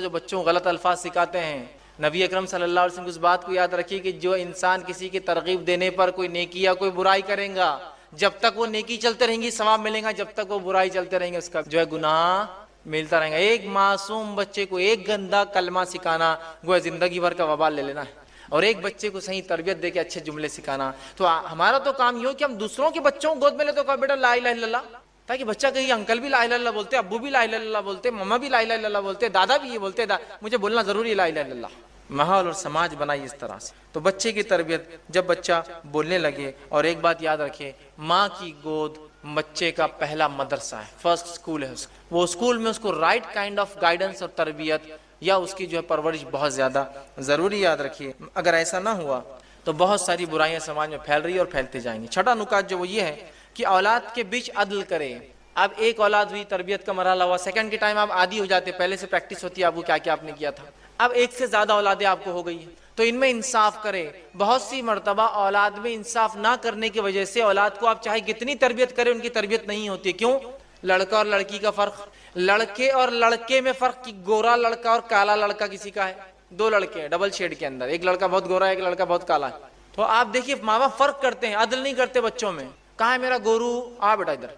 جو بچوں کو غلط الفاظ سکھاتے ہیں، نبی اکرم صلی اللہ علیہ وسلم اس بات کو یاد رکھیے کہ جو انسان کسی کی ترغیب دینے پر کوئی نیکی یا کوئی برائی کرے گا، جب تک وہ نیکی چلتے رہیں گی ثواب ملے گا، جب تک وہ برائی چلتے رہیں گے اس کا جو ہے گناہ ملتا رہے گا. ایک معصوم بچے کو ایک گندا کلمہ سکھانا گویا زندگی بھر کا وبال لے لینا ہے، اور ایک بچے کو صحیح تربیت دے کے اچھے جملے سکھانا. تو ہمارا تو کام یہ ہو کہ ہم دوسروں کے بچوں کو گود میں لے تو کہا بیٹا لا الہ الا اللہ، تاکہ بچہ کہیں انکل بھی لا الہ الا اللہ بولتے، ابو بھی لا الہ الا اللہ بولتے، مما بھی لا الہ الا اللہ بولتے، دادا بھی یہ بولتے، مجھے بولنا ضروری ہے لا الہ الا اللہ. ماحول اور سماج بنائی اس طرح سے. تو بچے کی تربیت جب بچہ بولنے لگے، اور ایک بات یاد رکھے، ماں کی گود بچے کا پہلا مدرسہ ہے، فرسٹ اسکول ہے. وہ اسکول میں اس کو رائٹ کائنڈ آف گائیڈنس اور تربیت یا اس کی جو ہے پرورش بہت زیادہ ضروری. یاد رکھیے اگر ایسا نہ ہوا تو بہت ساری برائیاں سماج میں پھیل رہی ہیں اور پھیلتے جائیں گی. چھٹا نکات جو وہ یہ ہے کہ اولاد کے بیچ عدل کرے. اب ایک اولاد ہوئی، تربیت کا مرحلہ ہوا، سیکنڈ کے ٹائم آپ عادی ہو جاتے، پہلے سے پریکٹس ہوتی ہے آپ کو کیا کیا آپ نے کیا تھا. اب ایک سے زیادہ اولادیں آپ کو ہو گئی ہیں تو ان میں انصاف کرے. بہت سی مرتبہ اولاد میں انصاف نہ کرنے کی وجہ سے اولاد کو آپ چاہے کتنی تربیت کریں ان کی تربیت نہیں ہوتی. کیوں؟ لڑکا اور لڑکی کا فرق، لڑکے اور لڑکے میں فرق، کی گورا لڑکا اور کالا لڑکا کسی کا ہے، دو لڑکے ہیں ڈبل شیڈ کے اندر، ایک لڑکا بہت گورا ہے، ایک لڑکا بہت کالا ہے. تو آپ دیکھیے ماں باپ فرق کرتے ہیں، عدل نہیں کرتے بچوں میں. کہاں ہے میرا گورو، آ بیٹا ادھر.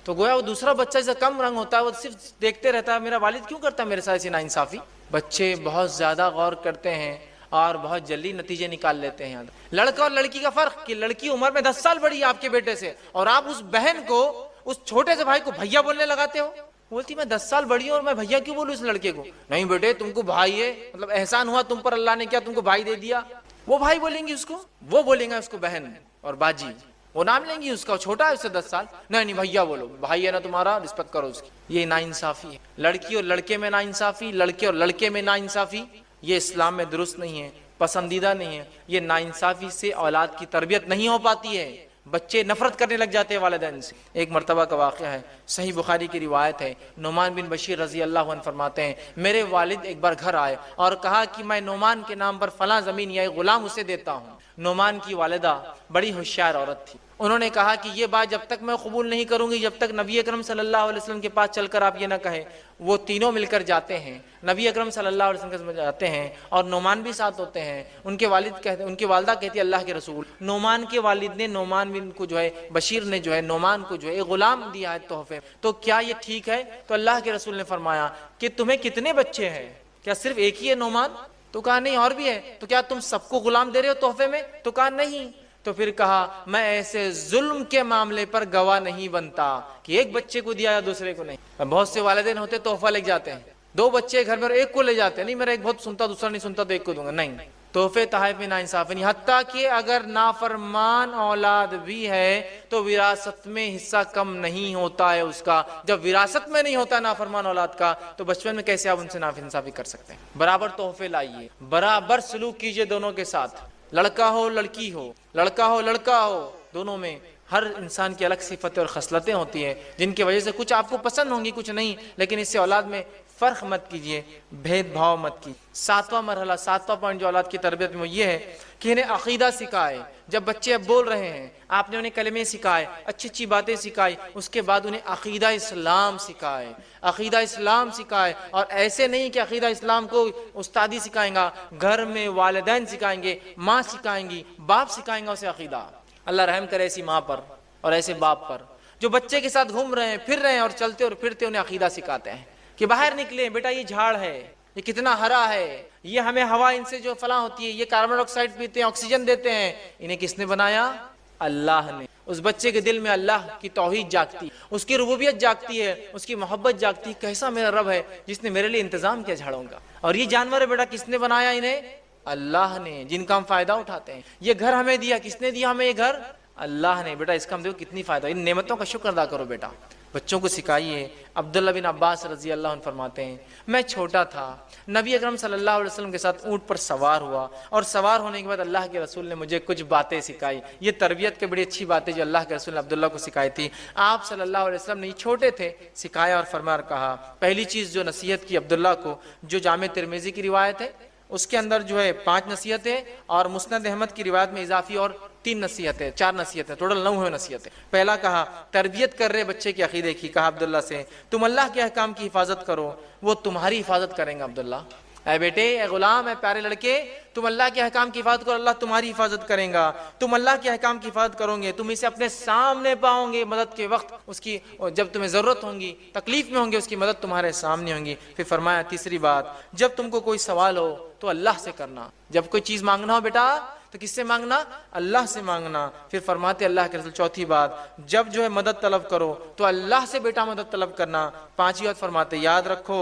تو گویا وہ دوسرا بچہ جیسا کم رنگ ہوتا ہے وہ صرف دیکھتے رہتا ہے میرا والد کیوں کرتا ہے میرے ساتھ ایسی ناانصافی. بچے بہت زیادہ غور کرتے ہیں اور بہت جلدی نتیجے نکال لیتے ہیں. لڑکا اور لڑکی کا فرق کہ لڑکی عمر میں 10 سال بڑی ہے آپ کے بیٹے سے، اور آپ اس بہن کو، اس چھوٹے سے بھائی کو بھیا بولنے لگاتے ہو. بولتی میں 10 سال بڑی ہوں اور میں بھیا کیوں بولوں اس لڑکے کو. نہیں بیٹے تم کو بھائی ہے، مطلب احسان ہوا تم پر، اللہ نے کیا تم کو بھائی دے دیا. وہ بھائی بولیں گی اس کو، وہ بولیں گا اس کو بہن اور باجی، وہ نام لیں گی اس کا، چھوٹا ہے اس سے 10 سال. نہیں بھیا بولو، بھائی ہے نا تمہارا، رسپیکٹ کرو اس کی. یہ ناانصافی ہے. لڑکی اور لڑکے میں ناانصافی، لڑکے اور لڑکے میں ناانصافی، یہ اسلام میں درست نہیں ہے، پسندیدہ نہیں ہے. یہ ناانصافی سے اولاد کی تربیت نہیں ہو پاتی ہے، بچے نفرت کرنے لگ جاتے ہیں والدین سے. ایک مرتبہ کا واقعہ ہے، صحیح بخاری کی روایت ہے. نعمان بن بشیر رضی اللہ عنہ فرماتے ہیں میرے والد ایک بار گھر آئے اور کہا کہ میں نعمان کے نام پر فلاں زمین یا ایک غلام اسے دیتا ہوں. نعمان کی والدہ بڑی ہوشیار عورت تھی. انہوں نے کہا کہ یہ بات جب تک میں قبول نہیں کروں گی جب تک نبی اکرم صلی اللہ علیہ وسلم کے پاس چل کر آپ یہ نہ کہیں. وہ تینوں مل کر جاتے ہیں، نبی اکرم صلی اللہ علیہ وسلم کے پاس جاتے ہیں اور نعمان بھی ساتھ ہوتے ہیں. ان کے والد کہتے، ان کی والدہ کہتی ہے اللہ کے رسول، نعمان کے والد نے نعمان بن کو جو ہے بشیر نے جو ہے نعمان کو جو ہے ایک غلام دیا ہے تحفے، تو کیا یہ ٹھیک ہے؟ تو اللہ کے رسول نے فرمایا کہ تمہیں کتنے بچے ہیں؟ کیا صرف ایک ہی ہے نعمان؟ تو کہا نہیں اور بھی ہے. تو کیا تم سب کو غلام دے رہے ہو تحفے میں؟ تو کہا نہیں. تو پھر کہا میں ایسے ظلم کے معاملے پر گواہ نہیں بنتا کہ ایک بچے کو دیا یا دوسرے کو نہیں. بہت سے والدین ہوتے تحفہ لے جاتے ہیں، 2 بچے گھر میں ایک کو لے جاتے ہیں، نہیں میرا ایک بہت سنتا دوسرا نہیں سنتا تو ایک کو دوں گا. نہیں، تحفے تحائف میں ناانصافی نہیں. حتیٰ کہ اگر نافرمان اولاد بھی ہے تو وراثت میں حصہ کم نہیں ہوتا ہے اس کا. جب وراثت میں نہیں ہوتا نافرمان اولاد کا تو بچپن میں کیسے آپ ان سے ناانصافی کر سکتے ہیں؟ برابر تحفے لائیے، برابر سلوک کیجئے دونوں کے ساتھ، لڑکا ہو لڑکی ہو، لڑکا ہو لڑکا ہو. دونوں میں ہر انسان کی الگ صفتیں اور خصلتیں ہوتی ہیں جن کی وجہ سے کچھ آپ کو پسند ہوں گی کچھ نہیں، لیکن اس سے اولاد میں فرق مت کیجئے، بھید بھاؤ مت کیجئے. 7واں مرحلہ، 7واں پوائنٹ جو اولاد کی تربیت میں وہ یہ ہے کہ انہیں عقیدہ سکھائے. جب بچے اب بول رہے ہیں آپ نے انہیں کلمے سکھائے، اچھی اچھی باتیں سکھائی، اس کے بعد انہیں عقیدہ اسلام سکھائے، عقیدہ اسلام سکھائے. اور ایسے نہیں کہ عقیدہ اسلام کو استادی سکھائیں گا، گھر میں والدین سکھائیں گے، ماں سکھائیں گی، باپ سکھائیں گا اسے عقیدہ. اللہ رحم کرے ایسی ماں پر اور ایسے باپ پر جو بچے کے ساتھ گھوم رہے ہیں پھر رہے ہیں اور چلتے اور پھرتے انہیں عقیدہ سکھاتے ہیں کہ باہر نکلیں بیٹا، یہ جھاڑ ہے، یہ کتنا ہرا ہے، یہ ہمیں ہوا ان سے جو فلاں ہوتی ہے، یہ کاربن ڈائی آکسائڈ پیتے ہیں، آکسیجن دیتے ہیں. انہیں کس نے بنایا؟ اللہ نے. اس بچے کے دل میں اللہ کی توحید جاگتی ہے، اس کی ربوبیت جاگتی ہے، اس کی محبت جاگتی ہے. کیسا میرا رب ہے جس نے میرے لیے انتظام کیا جھاڑوں کا. اور یہ جانور ہے بیٹا کس نے بنایا انہیں؟ اللہ نے، جن کا ہم فائدہ اٹھاتے ہیں. یہ گھر ہمیں دیا، کس نے دیا ہمیں یہ گھر؟ اللہ نے. بیٹا اس کا ہم دیکھو کتنی فائدہ، ان نعمتوں کا شکر ادا کرو بیٹا. بچوں کو سکھائیے۔ عبداللہ بن عباس رضی اللہ عنہ فرماتے ہیں میں چھوٹا تھا، نبی اکرم صلی اللہ علیہ وسلم کے ساتھ اونٹ پر سوار ہوا، اور سوار ہونے کے بعد اللہ کے رسول نے مجھے کچھ باتیں سکھائی۔ یہ تربیت کے بڑی اچھی باتیں جو اللہ کے رسول نے عبداللہ کو سکھائی تھی۔ آپ صلی اللہ علیہ وسلم نے یہ چھوٹے تھے سکھایا اور فرمایا اور کہا، پہلی چیز جو نصیحت کی عبداللہ کو، جو جامع ترمذی کی روایت ہے اس کے اندر جو ہے 5 نصیحتیں، اور مسند احمد کی روایت میں اضافی اور 3 نصیحتیں، 4 نصیحتیں، ٹوٹل 9 نصیحتیں۔ پہلا کہا تربیت کر رہے بچے کے عقیدے کی، کہا عبداللہ سے تم اللہ کے احکام کی حفاظت کرو، وہ تمہاری حفاظت کریں گا۔ عبداللہ اے بیٹے، اے غلام، اے پیارے لڑکے، تم اللہ کے احکام کی حفاظت کرو، اللہ تمہاری حفاظت کریں گا۔ تم اللہ کے احکام کی حفاظت کرو گے، تم اسے اپنے سامنے پاؤ گے مدد کے وقت، اس کی جب تمہیں ضرورت ہوگی، تکلیف میں ہوں گے، اس کی مدد تمہارے سامنے ہوگی۔ پھر فرمایا تیسری بات، جب تم کو کوئی سوال ہو تو اللہ سے کرنا، جب کوئی چیز مانگنا ہو بیٹا تو کس سے مانگنا؟ اللہ سے مانگنا۔ پھر فرماتے اللہ کے رسول چوتھی بات، جب جو ہے مدد طلب کرو تو اللہ سے بیٹا مدد طلب کرنا۔ پانچویں بات فرماتے یاد رکھو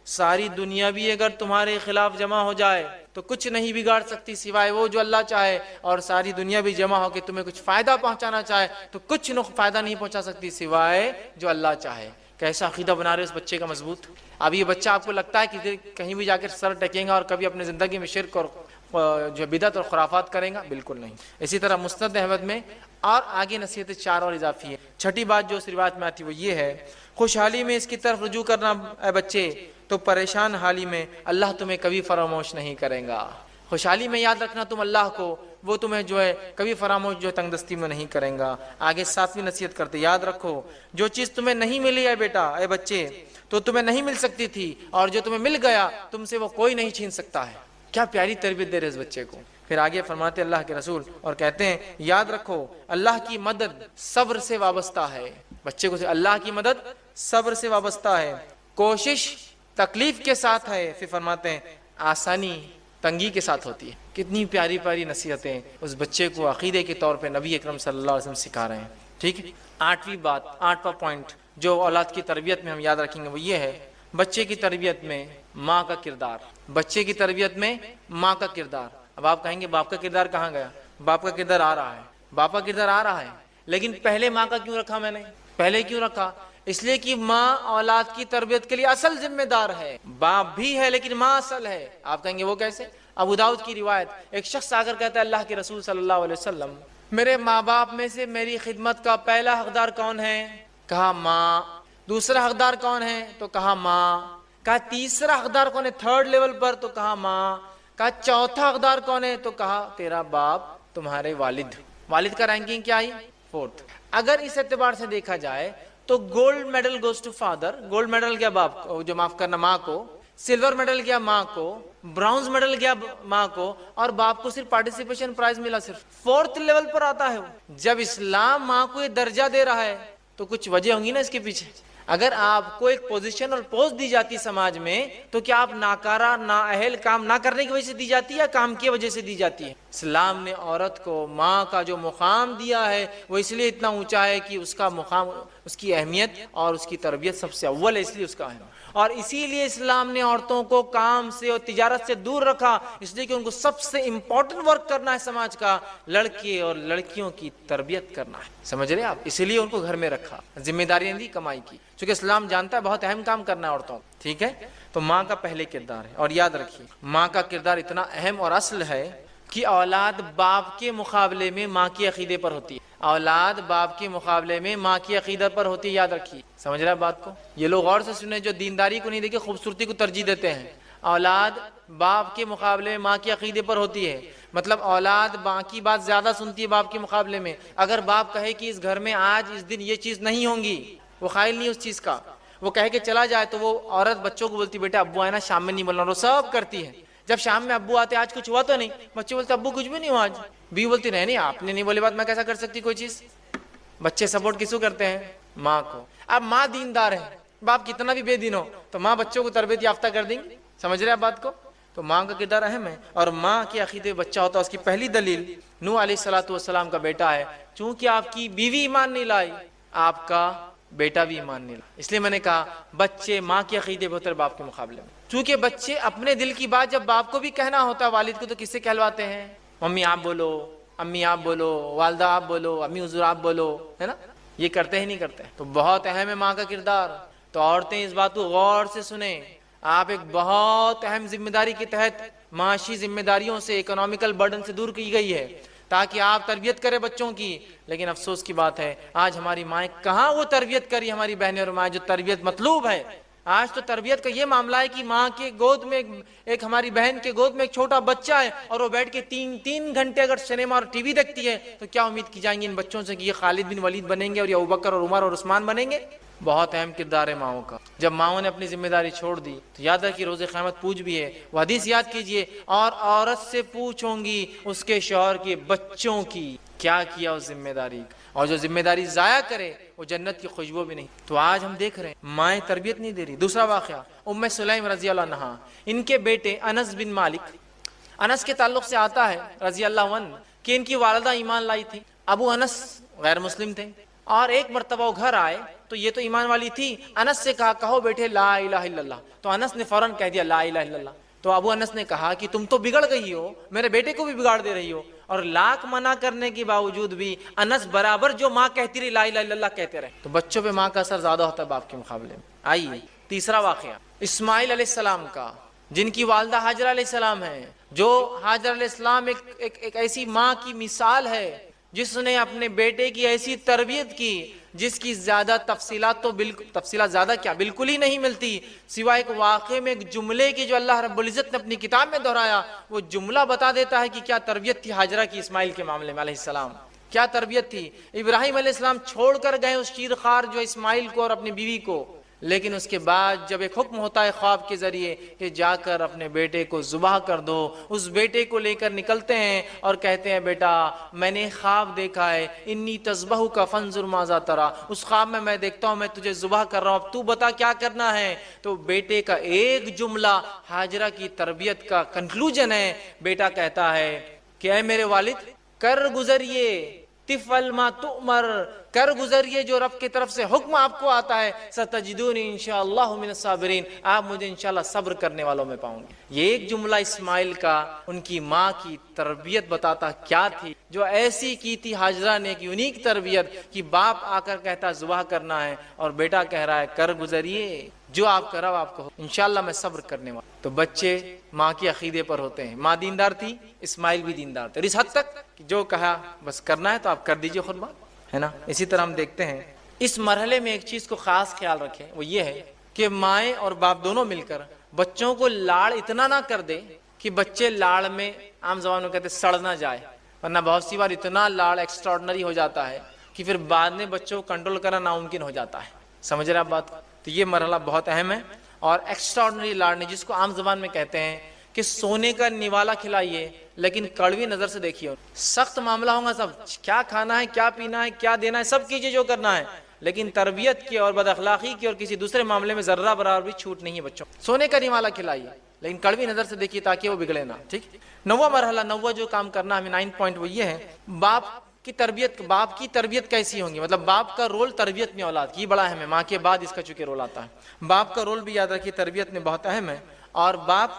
ساری دنیا بھی اگر تمہارے خلاف جمع ہو جائے تو کچھ نہیں بگاڑ سکتی سوائے وہ جو اللہ چاہے، اور ساری دنیا بھی جمع ہو کے تمہیں کچھ فائدہ پہنچانا چاہے تو کچھ فائدہ نہیں پہنچا سکتی سوائے جو اللہ چاہے۔ کیسا عقیدہ بنا رہے اس بچے کا مضبوط؟ اب یہ بچہ آپ کو لگتا ہے کہ کہیں بھی جا کے سر ٹکیں گا اور کبھی اپنے زندگی میں شرک اور جو بدعت اور خرافات کریں گا؟ بالکل نہیں۔ اسی طرح مسند احمد میں اور آگے نصیحتیں 4 اور اضافی ہے۔ چھٹی بات جو اس روایت میں آتی وہ یہ ہے، خوشحالی میں اس کی طرف رجوع کرنا اے بچے تو پریشان حالی میں اللہ تمہیں کبھی فراموش نہیں کرے گا۔ خوشحالی میں یاد رکھنا تم اللہ کو، وہ تمہیں جو ہے کبھی فراموش جو تنگ دستی میں نہیں کریں گا۔ آگے 7ویں نصیحت کرتے یاد رکھو جو چیز تمہیں نہیں ملی ہے بیٹا، اے بچے، تو تمہیں نہیں مل سکتی تھی، اور جو تمہیں مل گیا تم سے وہ کوئی نہیں چھین سکتا ہے۔ کیا پیاری تربیت دے رہے اس بچے کو۔ پھر آگے فرماتے اللہ کے رسول اور کہتے ہیں یاد رکھو اللہ کی مدد صبر سے وابستہ ہے۔ بچے کو اللہ کی مدد صبر سے وابستہ ہے، کوشش تکلیف کے ساتھ ہے، پھر فرماتے ہیں آسانی تنگی کے ساتھ ہوتی ہے۔ کتنی پیاری پیاری نصیحتیں اس بچے کو عقیدے کے طور پہ نبی اکرم صلی اللہ علیہ وسلم سکھا رہے ہیں۔ ٹھیک ہے، 8ویں بات، 8واں پوائنٹ جو اولاد کی تربیت میں ہم یاد رکھیں گے وہ یہ ہے، بچے کی تربیت میں ماں کا کردار۔ بچے کی تربیت میں ماں کا کردار۔ اب آپ کہیں گے باپ کا کردار کہاں گیا؟ باپ کا کردار آ رہا ہے، باپ کا کردار آ رہا ہے، لیکن پہلے ماں کا کیوں رکھا میں نے؟ پہلے کیوں رکھا؟ اس لیے کہ ماں اولاد کی تربیت کے لیے اصل ذمہ دار ہے۔ باپ بھی ہے لیکن ماں اصل ہے۔ آپ کہیں گے وہ کیسے؟ ابو داؤد کی روایت، ایک شخص آ کر کہتا ہے اللہ کے رسول صلی اللہ علیہ وسلم میرے ماں باپ میں سے میری خدمت کا پہلا حقدار کون ہے؟ کہا ماں۔ دوسرا حقدار کون ہے؟ تو کہا ماں۔ کہا تیسرا حقدار کون ہے 3rd لیول پر؟ تو کہا ماں۔ کہا چوتھا حقدار کون ہے؟ تو کہا تیرا باپ، تمہارے والد۔ والد کا رینکنگ کیا ہے؟ 4th۔ اگر اس اعتبار سے دیکھا جائے تو gold medal goes to father. Gold medal گیا باپ کو، جو معاف کرنا ماں کو، سلور میڈل گیا ماں کو، برونز میڈل گیا ماں کو، اور باپ کو صرف پارٹیسپیشن پرائز ملا صرف 4th لیول پر آتا ہے۔ جب اسلام ماں کو یہ درجہ دے رہا ہے تو کچھ وجہ ہوں گی نا اس کے پیچھے۔ اگر آپ کو ایک پوزیشن اور پوسٹ دی جاتی سماج میں تو کیا آپ ناکارہ نااہل کام نہ کرنے کی وجہ سے دی جاتی ہے یا کام کی وجہ سے دی جاتی ہے؟ اسلام نے عورت کو ماں کا جو مقام دیا ہے وہ اس لیے اتنا اونچا ہے کہ اس کا مقام، اس کی اہمیت اور اس کی تربیت سب سے اول ہے، اس لیے اس کا اہم۔ اور اسی لیے اسلام نے عورتوں کو کام سے اور تجارت سے دور رکھا، اس لیے کہ ان کو سب سے امپورٹنٹ ورک کرنا ہے سماج کا، لڑکے اور لڑکیوں کی تربیت کرنا ہے۔ سمجھ رہے آپ؟ اسی لیے ان کو گھر میں رکھا، ذمہ داریاں دی کمائی کی، چونکہ اسلام جانتا ہے بہت اہم کام کرنا ہے عورتوں کو۔ ٹھیک ہے، تو ماں کا پہلے کردار ہے، اور یاد رکھیے ماں کا کردار اتنا اہم اور اصل ہے کہ اولاد باپ کے مقابلے میں ماں کے عقیدے پر ہوتی ہے۔ اولاد باپ کے مقابلے میں ماں کی عقیدت پر ہوتی ہے، یاد رکھیے۔ سمجھ رہے ہیں بات کو؟ یہ لوگ غور سے سنیں جو دینداری کو نہیں دیکھے خوبصورتی کو ترجیح دیتے ہیں۔ اولاد باپ کے مقابلے میں ماں کے عقیدے پر ہوتی ہے، مطلب اولاد ماں کی بات زیادہ سنتی ہے باپ کے مقابلے میں۔ اگر باپ کہے کہ اس گھر میں آج اس دن یہ چیز نہیں ہوگی، وہ قائل نہیں اس چیز کا، وہ کہے کہ چلا جائے، تو وہ عورت بچوں کو بولتی بیٹا ابو آئے نا شام میں نہیں بولنا، وہ سب کرتی ہے۔ جب شام میں ابو آتے آج کچھ ہوا تو نہیں، بچے بولتے ابو کچھ بھی نہیں ہوا آج، بیوی بولتی نہیں آپ نے نہیں بولی بات میں کیسا کر سکتی کوئی چیز۔ بچے سپورٹ کس کو کرتے ہیں؟ ماں کو۔ اب ماں دیندار ہے، باپ کتنا بھی بے دین ہو تو ماں بچوں کو تربیت یافتہ کر دیں گی۔ سمجھ رہے ہیں بات کو؟ تو ماں کا کردار اہم ہے، اور ماں کے عقیدے بچہ ہوتا ہے۔ اس کی پہلی دلیل نوح علیہ السلام کا بیٹا ہے، چونکہ آپ کی بیوی ایمان نہیں لائی آپ کا بیٹا بھی ایمان نہیں لایا۔ اس لیے میں نے کہا بچے ماں کے عقیدے بہتر باپ کے مقابلے میں، چونکہ بچے اپنے دل کی بات جب باپ کو بھی کہنا ہوتا ہے والد کو تو کس سے کہلواتے ہیں؟ ممی آپ بولو، امی آپ بولو، والدہ آپ بولو، امی حضور آپ بولو، ہے نا؟ یہ کرتے ہی نہیں کرتے. تو بہت اہم ہے ماں کا کردار. تو عورتیں اس بات کو غور سے سنیں. آپ ایک بہت اہم ذمہ داری کے تحت معاشی ذمہ داریوں سے، اکنامیکل برڈن سے دور کی گئی ہے تاکہ آپ تربیت کریں بچوں کی. لیکن افسوس کی بات ہے آج ہماری مائیں کہاں وہ تربیت کری، ہماری بہنیں اور مائیں جو تربیت مطلوب ہے. آج تو تربیت کا یہ معاملہ ہے کہ ماں کے گود میں ایک ہماری بہن کے گود میں ایک چھوٹا بچہ ہے اور وہ بیٹھ کے تین گھنٹے اگر سنیما اور ٹی وی دیکھتی ہے تو کیا امید کی جائیں گی ان بچوں سے کہ یہ خالد بن ولید بنیں گے اور یہ ابوبکر اور عمر اور عثمان بنیں گے؟ بہت اہم کردار ہے ماؤں کا. جب ماؤں نے اپنی ذمہ داری چھوڑ دی تو یاد رکھیے روز قیامت پوچھ بھی ہے. وہ حدیث یاد کیجئے، اور عورت سے پوچھوں گی اس کے شوہر کے بچوں کی کیا کیا اس ذمہ داری کا، اور جو ذمہ داری ضائع کرے وہ جنت کی خوشبو بھی نہیں. تو آج ہم دیکھ رہے ہیں مائیں تربیت نہیں دے رہی. دوسرا واقعہ ام سلیم رضی اللہ عنہا، ان کے بیٹے انس بن مالک، انس کے تعلق سے آتا ہے رضی اللہ عنہ کہ ان کی والدہ ایمان لائی تھی. ابو انس غیر مسلم تھے اور ایک مرتبہ وہ گھر آئے تو یہ تو ایمان والی تھی. انس سے کہا کہو بیٹے لا الہ الا اللہ. تو انس نے فوراً کہہ دیا لا الہ الا اللہ. تو ابو انس نے کہا کہ تم تو بگڑ گئی ہو، میرے بیٹے کو بھی بگاڑ دے رہی ہو. اور لاکھ منع کرنے کے باوجود بھی انس برابر جو ماں کہتی رہی لا الہ الا اللہ کہتے رہے. تو بچوں پہ ماں کا اثر زیادہ ہوتا ہے باپ کے مقابلے میں. آئیے تیسرا واقعہ اسماعیل علیہ السلام کا، جن کی والدہ ہاجرہ علیہ السلام ہے. جو ہاجرہ علیہ السلام ایک ایسی ماں کی مثال ہے جس نے اپنے بیٹے کی ایسی تربیت کی جس کی زیادہ تفصیلات تو تفصیلات زیادہ کیا بالکل ہی نہیں ملتی، سوائے ایک واقعے میں ایک جملے کی جو اللہ رب العزت نے اپنی کتاب میں دہرایا. وہ جملہ بتا دیتا ہے کہ کیا تربیت تھی ہاجرہ کی اسماعیل کے معاملے میں علیہ السلام. کیا تربیت تھی. ابراہیم علیہ السلام چھوڑ کر گئے اس چیرخوار جو اسماعیل کو اور اپنی بیوی کو، لیکن اس کے بعد جب ایک حکم ہوتا ہے خواب کے ذریعے کہ جا کر اپنے بیٹے کو ذبح کر دو، اس بیٹے کو لے کر نکلتے ہیں اور کہتے ہیں بیٹا میں نے خواب دیکھا ہے، انی تذبحک فانظر ماذا تری، اس خواب میں دیکھتا ہوں میں تجھے ذبح کر رہا ہوں، اب تو بتا کیا کرنا ہے. تو بیٹے کا ایک جملہ ہاجرہ کی تربیت کا کنکلوژن ہے. بیٹا کہتا ہے کہ اے میرے والد کر گزریے تفعل ما تؤمر، کر گزریے جو رب کی طرف سے حکم آپ کو آتا ہے. ستجدونی انشاءاللہ من الصابرین، آپ مجھے انشاءاللہ صبر کرنے والوں میں پاؤں گے. یہ ایک جملہ اسماعیل کا ان کی ماں کی تربیت بتاتا کیا تھی جو ایسی کی تھی ہاجرہ نے، ایک یونیک تربیت کہ باپ آ کر کہتا ذبح کرنا ہے اور بیٹا کہہ رہا ہے کر گزریے جو آپ کرو آپ کو انشاءاللہ میں صبر کرنے والا. تو بچے ماں کے عقیدے پر ہوتے ہیں. ماں دیندار تھی، اسماعیل بھی دیندار تھے، اور اس حد تک کہ جو کہا بس کرنا ہے تو آپ کر دیجئے خود بات ہے نا. اسی طرح ہم دیکھتے ہیں اس مرحلے میں ایک چیز کو خاص خیال رکھیں، وہ یہ ہے کہ مائیں اور باپ دونوں مل کر بچوں کو لاڑ اتنا نہ کر دے کہ بچے لاڑ میں عام زبان میں کہتے سڑ نہ جائے. ورنہ بہت سی بار اتنا لاڑ ایکسٹراڈنری ہو جاتا ہے کہ پھر بعد میں بچوں کو کنٹرول کرنا ناممکن ہو جاتا ہے. سمجھ رہے آپ بات؟ تو یہ مرحلہ بہت اہم ہے. اور ایکسٹراڈنری لاڑ نے جس کو عام زبان میں کہتے ہیں کہ سونے کا نوالا کھلائیے لیکن کڑوی نظر سے دیکھیے. سخت معاملہ ہوگا، سب کیا کھانا ہے کیا پینا ہے کیا دینا ہے سب کیجیے جو کرنا ہے، لیکن تربیت کی اور بد اخلاقی کی اور کسی دوسرے معاملے میں ذرہ برابر بھی چھوٹ نہیں ہے. بچوں سونے کا نوالا کھلائیے لیکن کڑوی نظر سے دیکھیے تاکہ وہ بگڑے نہ. ٹھیک. نواں مرحلہ، نواں جو کام کرنا ہمیں 9 پوائنٹ وہ یہ ہے باپ کی تربیت. باپ کی تربیت کیسی ہوں گی، مطلب باپ کا رول تربیت میں اولاد کی بڑا اہم ہے. ماں کے بعد اس کا چونکہ رول آتا ہے. باپ کا رول بھی یاد رکھیے تربیت میں بہت اہم ہے. اور باپ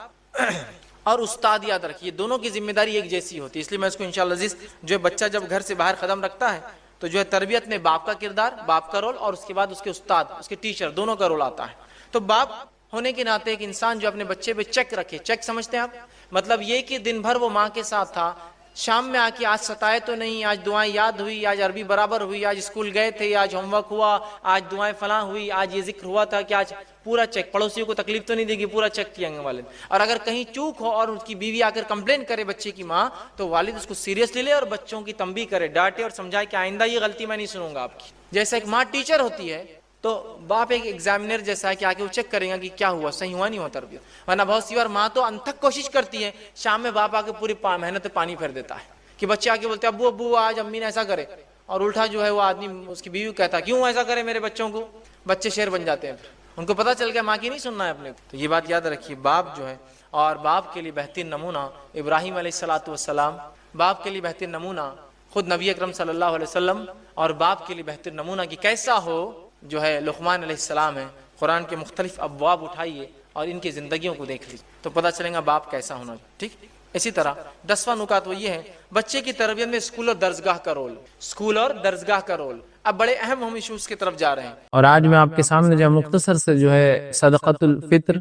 اور استاد یاد رکھیے دونوں کی ذمہ داری ایک جیسی ہوتی ہے. اس لیے میں اس کو انشاءاللہ عزیز جو بچہ جب گھر سے باہر قدم رکھتا ہے تو جو ہے تربیت میں باپ کا کردار، باپ کا رول، اور اس کے بعد اس کے استاد، اس کے ٹیچر دونوں کا رول آتا ہے. تو باپ ہونے کے ناطے ایک انسان جو اپنے بچے پہ چیک رکھے. چیک سمجھتے ہیں آپ؟ مطلب یہ کہ دن بھر وہ ماں کے ساتھ تھا، شام میں آ کے آج ستائے تو نہیں، آج دعائیں یاد ہوئی، آج عربی برابر ہوئی، آج اسکول گئے تھے، آج ہوم ورک ہوا، آج دعائیں فلاں ہوئی، آج یہ ذکر ہوا تھا کہ آج پورا چیک. پڑوسیوں کو تکلیف تو نہیں دے گی، پورا چیک کیا والد. اور اگر کہیں چوک ہو اور اس کی بیوی آ کر کمپلین کرے بچے کی ماں تو والد اس کو سیریسلی لے اور بچوں کی تنبیہ کرے، ڈانٹے اور سمجھائے کہ آئندہ یہ غلطی میں نہیں سنوں گا آپ کی. جیسا ایک ماں ٹیچر ہوتی ہے تو باپ ایک ایگزامینر جیسا ہے کہ آگے وہ چیک کرے گا کہ کیا ہوا، صحیح ہوا نہیں ہوا تربیت. ورنہ بہت سی بار ماں تو انتھک کوشش کرتی ہے، شام میں باپ آ کے پوری محنت پانی پھیر دیتا ہے کہ بچے آ کے بولتے ہیں ابو آج امی نے ایسا کرے، اور الٹا جو ہے وہ آدمی اس کی بیوی کہتا ہے کیوں ایسا کرے میرے بچوں کو. بچے شیر بن جاتے ہیں، ان کو پتہ چل گیا ماں کی نہیں سننا ہے اپنے. تو یہ بات یاد رکھیے باپ جو ہے، اور باپ کے لیے بہترین نمونہ ابراہیم علیہ الصلوۃ والسلام، باپ کے لیے بہترین نمونہ خود نبی اکرم صلی اللہ علیہ وسلم، اور باپ کے لیے بہترین نمونہ کہ کیسا ہو جو ہے لقمان علیہ السلام ہے. قرآن کے مختلف ابواب اٹھائیے اور ان کی زندگیوں کو دیکھ لیجیے تو پتہ چلے گا باپ کیسا ہونا. ٹھیک. اسی طرح 10واں نکات وہ یہ ہے بچے کی تربیت میں اسکول اور درسگاہ کا رول، اسکول اور درسگاہ کا رول۔ اب بڑے اہم ہم ایشوز کی طرف جا رہے ہیں، اور آج میں آپ کے سامنے جو مختصر سے جو ہے صدقۃ الفطر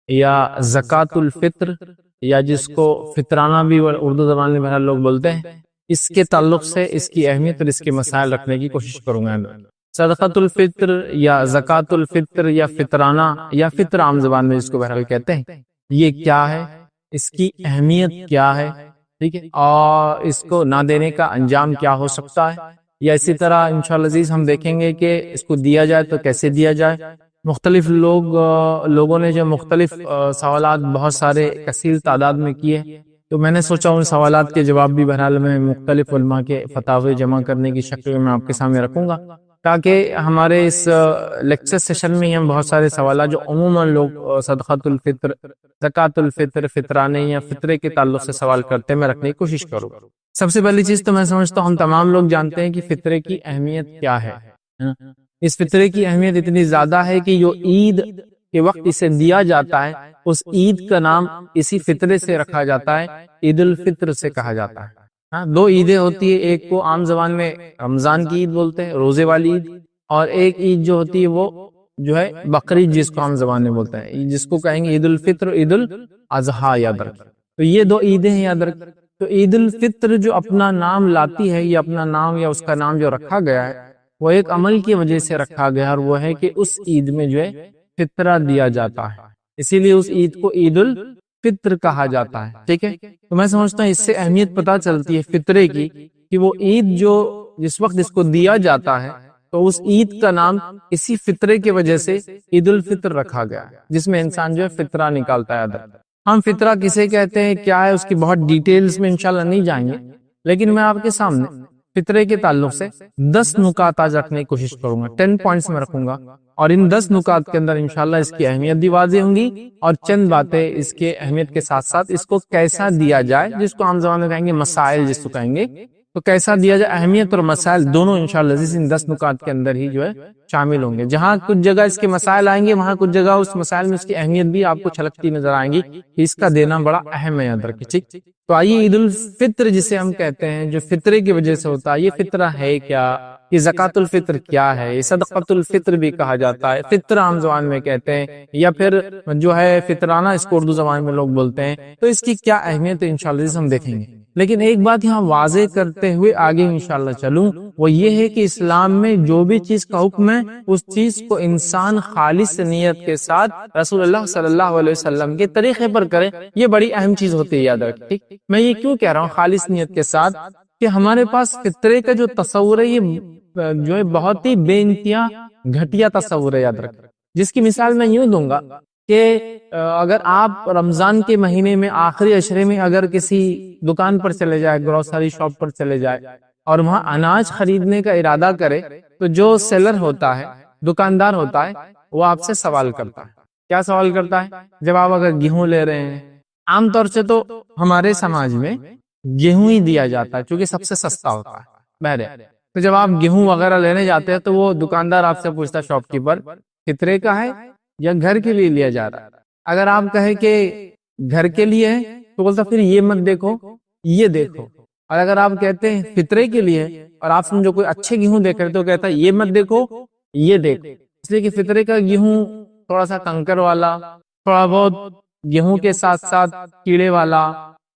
یا زکوٰۃ الفطر یا جس کو فطرانہ بھی اردو زبان میں بہرحال لوگ بولتے ہیں، اس کے تعلق سے اس کی اہمیت اور اس کے مسائل رکھنے کی کوشش کروں گا۔ صدقۃ الفطر یا زکوٰۃ الفطر یا فطرانہ یا فطر عام زبان میں جس کو بہرحال کہتے ہیں، یہ کیا ہے، اس کی اہمیت کیا ہے، ٹھیک ہے، اور اس کو نہ دینے کا انجام کیا ہو سکتا ہے، یا اسی طرح انشاءاللہ عزیز ہم دیکھیں گے کہ اس کو دیا جائے تو کیسے دیا جائے۔ مختلف لوگوں نے جو مختلف سوالات بہت سارے کثیر تعداد میں کیے، تو میں نے سوچا ان سوالات کے جواب بھی بہرحال میں مختلف علماء کے فتاوی جمع کرنے کی شکل میں آپ کے سامنے رکھوں گا، تاکہ ہمارے اس لیکچر سیشن میں ہی ہم بہت سارے سوالات جو عموماً لوگ صدقۃ الفطر، زکوٰۃ الفطر، فطرانے یا فطرے کے تعلق سے سوال کرتے ہیں، میں رکھنے کی کوشش کروں۔ سب سے پہلی چیز تو میں سمجھتا ہوں ہم تمام لوگ جانتے ہیں کہ فطرے کی اہمیت کیا ہے۔ اس فطرے کی اہمیت اتنی زیادہ ہے کہ جو عید کے وقت اسے دیا جاتا ہے، اس عید کا نام اسی فطرے سے رکھا جاتا ہے، عید الفطر سے کہا جاتا ہے۔ دو عیدیں ہوتی ہے، ایک کو عام زبان میں رمضان کی عید بولتے ہیں، روزے والی عید، اور ایک عید جو ہوتی ہے وہ جو ہے بقرعید جس کو عام زبان میں بولتے ہیں، جس کو کہیں گے عید الفطر، عید الاضحیٰ، یاد رکھیں۔ تو یہ دو عیدیں ہیں، یاد رکھیں۔ تو عید الفطر جو اپنا نام لاتی ہے، یا اپنا نام یا اس کا نام جو رکھا گیا ہے، وہ ایک عمل کی وجہ سے رکھا گیا، اور وہ ہے کہ اس عید میں جو ہے فطرہ دیا جاتا ہے، اسی لیے اس عید کو عید الفطر کہا جاتا ہے، ٹھیک ہے۔ تو میں سمجھتا ہوں اس سے اہمیت پتہ چلتی ہے فطرے کی، کہ وہ عید جو جس وقت اس کو دیا جاتا ہے، تو اس عید کا نام اسی فطرے کی وجہ سے عید الفطر رکھا گیا، جس میں انسان جو ہے فطرہ نکالتا ہے۔ ہم فطرہ کسے کہتے ہیں، کیا ہے، اس کی بہت ڈیٹیلز میں انشاءاللہ نہیں جائیں گے، لیکن میں آپ کے سامنے فطرے کے تعلق سے 10 نکات آج رکھنے کی کوشش کروں گا، 10 پوائنٹس میں رکھوں گا، اور ان 10 نکات کے اندر انشاءاللہ اس کی اہمیت بھی واضح ہوں گی، اور چند باتیں اس کے اہمیت کے ساتھ ساتھ اس کو کیسا دیا جائے، جس کو عام زبان میں کہیں گے مسائل، جس کو کہیں گے، تو کیسا دیا جائے، اہمیت اور مسائل دونوں انشاءاللہ ان 10 نکات کے اندر ہی جو ہے شامل ہوں گے۔ جہاں کچھ جگہ اس کے مسائل آئیں گے، وہاں کچھ جگہ اس مسائل میں اس کی اہمیت بھی آپ کو چھلکتی نظر آئیں گی، کہ اس کا دینا بڑا اہم ہے، یاد رکھیں، ٹھیک۔ تو آئیے عید الفطر جسے ہم کہتے ہیں، جو فطرے کی وجہ سے ہوتا ہے، یہ فطرہ ہے کیا، یہ زکوٰۃ الفطر کیا ہے، یہ صدقۃ الفطر بھی کہا جاتا ہے، فطر عام زبان میں کہتے ہیں، یا پھر جو ہے فطرانہ اس کو اردو زبان میں لوگ بولتے ہیں، تو اس کی کیا اہمیت ہے انشاءاللہ ہم دیکھیں گے۔ لیکن ایک بات یہاں واضح کرتے ہوئے آگے انشاءاللہ چلوں، وہ یہ ہے کہ اسلام میں جو بھی چیز کا حکم ہے، اس چیز کو انسان خالص نیت کے ساتھ رسول اللہ صلی اللہ علیہ وسلم کے طریقے پر کرے، یہ بڑی اہم چیز ہوتی ہے، یاد رکھیں، ٹھیک۔ میں یہ کیوں کہہ رہا ہوں خالص نیت کے ساتھ، کہ ہمارے پاس فطرے کا جو تصور ہے، یہ جو ہے بہت ہی بے انتہا گھٹیا تصور ہے، یاد رکھیں، جس کی مثال میں یوں دوں گا کہ اگر آپ رمضان کے مہینے میں آخری عشرے میں اگر کسی دکان پر چلے جائے، گروسری شاپ پر چلے جائے، اور وہاں اناج خریدنے کا ارادہ کرے، تو جو سیلر ہوتا ہے، دکاندار ہوتا ہے، وہ آپ سے سوال کرتا ہے۔ کیا سوال کرتا ہے؟ جب آپ اگر گیہوں لے رہے ہیں، عام طور سے تو ہمارے سماج میں گیہوں ہی دیا جاتا ہے، چونکہ سب سے سستا ہوتا ہے، بہرحال۔ تو جب آپ گیہوں وغیرہ لینے جاتے ہیں، تو وہ دکاندار آپ سے پوچھتا ہے، شاپ کیپر، فطرے کا ہے یا گھر کے لیے لیا جا رہا ہے؟ اگر آپ کہیں کہ گھر کے لیے ہے، تو بولتا پھر یہ مت دیکھو، یہ دیکھو۔ اور اگر آپ کہتے ہیں فطرے کے لیے، اور آپ سمجھو کوئی اچھے گیہوں دیکھ رہے، تو کہتا ہے یہ مت دیکھو، یہ دیکھو، اس لیے کہ فطرے کا گیہوں تھوڑا سا کنکر والا، تھوڑا بہت گیہوں کے ساتھ ساتھ کیڑے والا،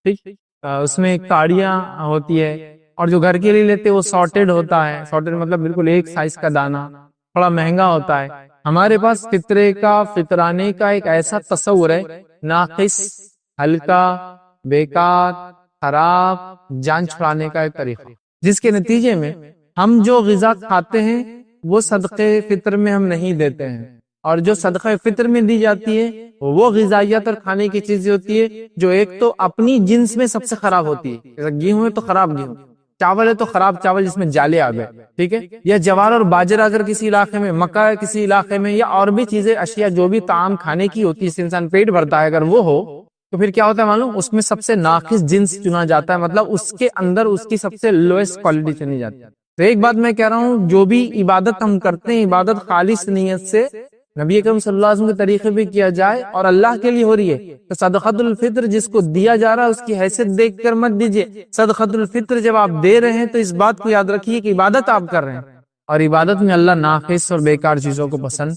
ٹھیک، اس میں کاڑیاں ہوتی ہے، اور جو گھر کے لیے لیتے وہ سارٹیڈ ہوتا ہے، سارٹیڈ مطلب بالکل ایک سائز کا دانہ، تھوڑا مہنگا ہوتا ہے۔ ہمارے پاس فطرے کا، فطرانے کا ایک ایسا تصور ہے، ناقص، ہلکا، بیکار، خراب، جان چھڑانے کا ایک طریقہ، جس کے نتیجے میں ہم جو غذا کھاتے ہیں وہ صدقے فطر میں ہم نہیں دیتے ہیں، اور جو صدقہ فطر میں دی جاتی ہے وہ غذائیت اور کھانے کی چیزیں ہوتی ہے جو ایک تو اپنی جنس میں سب سے خراب ہوتی ہے، جیسے گیہوں ہے تو خراب گیہوں، چاول ہے تو خراب چاول جس میں جالے آ گئے، ٹھیک ہے، یا جوار اور باجرہ اگر کسی علاقے میں، مکہ ہے کسی علاقے میں، یا اور بھی چیزیں، اشیاء جو بھی طعام کھانے کی ہوتی ہے، اس سے انسان پیٹ بھرتا ہے، اگر وہ ہو تو پھر کیا ہوتا ہے معلوم، اس میں سب سے ناقص جنس چنا جاتا ہے، مطلب اس کے اندر اس کی سب سے لوئسٹ کوالٹی چنی جاتی ہے۔ تو ایک بات میں کہہ رہا ہوں، جو بھی عبادت ہم کرتے ہیں، عبادت خالص نیت سے نبی اکرم صلی اللہ علیہ وسلم کے طریقے پہ کیا جائے اور اللہ کے لیے ہو رہی ہے تو صدقۃ الفطر جس کو دیا جا رہا ہے اس کی حیثیت دیکھ کر مت دیجیے. صدقۃ الفطر جب آپ دے رہے ہیں تو اس بات کو یاد رکھیے کہ عبادت آپ کر رہے ہیں اور عبادت میں اللہ ناقص اور بیکار چیزوں کو پسند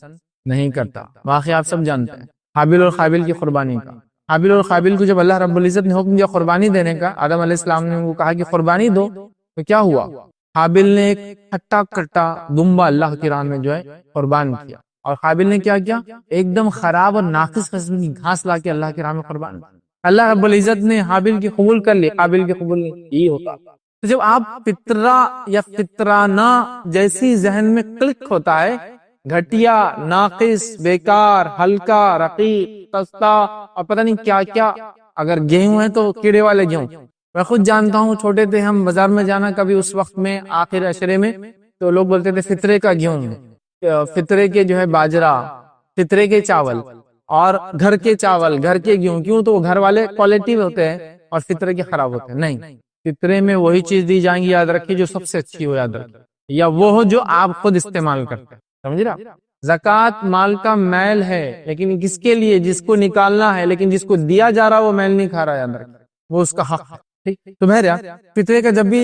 نہیں کرتا. واقعہ آپ سب جانتے ہیں حابیل اور قابیل کی قربانی کا. حابیل اور قابیل کو جب اللہ رب العزت نے حکم دیا قربانی دینے کا، آدم علیہ السلام نے وہ کہا کہ قربانی دو، تو کیا ہوا؟ حابیل نے ایک کھٹا کٹا دمبا اللہ کی راہ میں جو ہے قربان کیا، اور قابیل نے کیا کیا؟ ایک دم خراب اور ناقص قسم کی گھاس لا کے اللہ کی راہ میں قربان کیا. اللہ رب العزت نے حابیل کی قبول کر لی، قابیل کی قبول نہیں. یہی ہوتا. تو جب آپ فطرہ یا فطرانہ جیسی ذہن میں کلک ہوتا ہے، گھٹیا، ناقص، بیکار، ہلکا، رقیق، سستا اور پتہ نہیں کیا کیا، اگر گیہوں ہے تو کیڑے والے گیہوں. میں خود جانتا ہوں، چھوٹے تھے ہم، بازار میں جانا کبھی اس وقت میں آخر عشرے میں، تو لوگ بولتے تھے فطرے کا گیہوں، فطرے کے جو ہے باجرا، فطرے کے چاول اور گھر کے چاول، گھر کے گیہوں. کیوں؟ تو وہ گھر والے کوالٹی میں ہوتے ہیں اور فطرے کے خراب ہوتے ہیں. نہیں، فطرے میں وہی چیز دی جائیں گی، یاد رکھیے، جو سب سے اچھی ہو، یاد رکھیے، یا وہ ہو جو آپ خود استعمال کرتے ہیں. سمجھ رہا؟ زکوٰۃ مال کا میل ہے، لیکن کس کے لیے؟ جس کو نکالنا ہے، لیکن جس کو دیا جا رہا وہ میل نہیں کھا رہا، یاد رکھیے، وہ اس کا حق ہے. ٹھیک؟ تو بہرحال فطرے کا جب بھی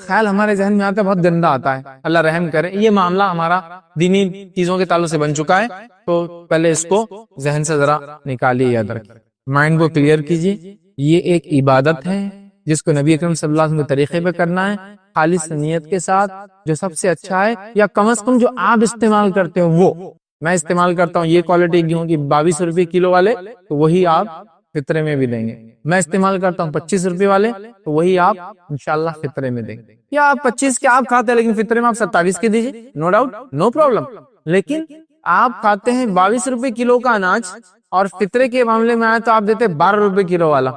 خیال ہمارے ذہن میں آتا ہے بہت گندا آتا ہے. اللہ رحم کرے. یہ معاملہ ہمارا دینی چیزوں کے تعلق سے بن چکا ہے، تو پہلے اس کو ذہن سے ذرا نکالیے، یاد رکھیے، مائنڈ کو کلیئر کیجیے. یہ ایک عبادت ہے جس کو نبی اکرم صلی اللہ علیہ وسلم کے طریقے پہ کرنا ہے، خالص نیت کے ساتھ، جو سب سے اچھا ہے، یا کم از کم جو آپ استعمال کرتے ہو وہ. میں استعمال کرتا ہوں یہ کوالٹی گیہوں کی 22 روپے کلو والے، تو وہی آپ فطرے میں بھی دیں گے. میں استعمال کرتا ہوں 25 روپے والے، تو وہی آپ انشاءاللہ فطرے میں دیں گے. یا آپ 25 کے آپ کھاتے ہیں لیکن فطرے میں آپ 27 کے دیجیے، نو ڈاؤٹ، نو پرابلم. لیکن آپ کھاتے ہیں 22 روپے کلو کا اناج اور فطرے کے معاملے میں آئے تو آپ دیتے 12 روپے کلو والا،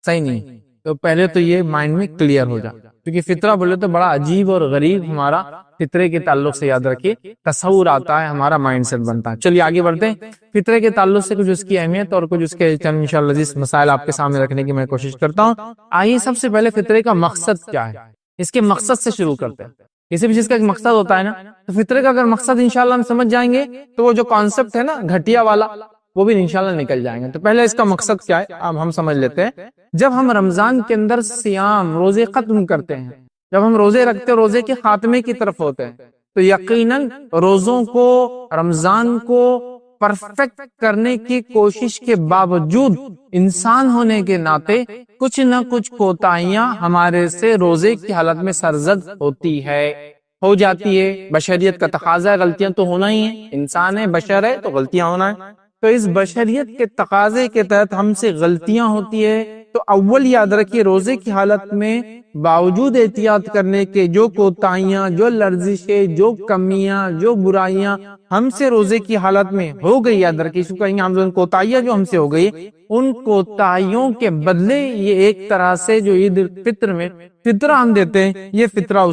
صحیح نہیں. تو پہلے تو یہ مائنڈ میں کلیئر ہو جائے، کیونکہ فطرہ بولے تو بڑا عجیب اور غریب ہمارا فطرے کے تعلق سے، یاد رکھیے، تصور آتا ہے، ہمارا مائنڈ سیٹ بنتا ہے. چلیے آگے بڑھتے ہیں. فطرے کے تعلق سے کچھ اس کی اہمیت اور کچھ اس کے چند انشاءاللہ عزیز مسائل آپ کے سامنے رکھنے کی میں کوشش کرتا ہوں. آئیے سب سے پہلے فطرے کا مقصد کیا ہے، اس کے مقصد سے شروع کرتے ہیں. کسی بھی چیز کا ایک مقصد ہوتا ہے نا، تو فطرے کا اگر مقصد انشاءاللہ ہم سمجھ جائیں گے تو وہ جو کانسیپٹ ہے نا گھٹیا والا، وہ بھی انشاءاللہ نکل جائیں گے. تو پہلے اس کا مقصد کیا ہے اب ہم سمجھ لیتے ہیں. جب ہم رمضان کے اندر سیام، روزے ختم کرتے ہیں، جب ہم روزے رکھتے ہیں، روزے کے خاتمے کی طرف ہوتے ہیں، تو یقیناً روزوں کو، رمضان کو پرفیکٹ کرنے کی کوشش کے باوجود انسان ہونے کے ناطے کچھ نہ کچھ کوتاہیاں ہمارے سے روزے کی حالت میں سرزد ہوتی ہے، ہو جاتی ہے. بشریت کا تقاضا ہے، غلطیاں تو ہونا ہی ہیں، انسان ہے، بشر ہے، تو غلطیاں ہونا ہے. تو اس بشریت کے تقاضے کے تحت ہم سے غلطیاں ہوتی ہے. تو اول یاد رکھیے، روزے کی حالت میں باوجود احتیاط کرنے کے جو کوتاہیاں، جو لرزشیں، جو کمیاں، جو برائیاں ہم سے روزے کی حالت میں ہو گئی، یاد رکھیے، اس کو کہیں گے ہم کوتاہیاں جو ہم سے ہو گئی، ان کوتاہیوں کے بدلے یہ ایک طرح سے جو عید الفطر میں فطرہ ہم دیتے ہیں، یہ فطرہ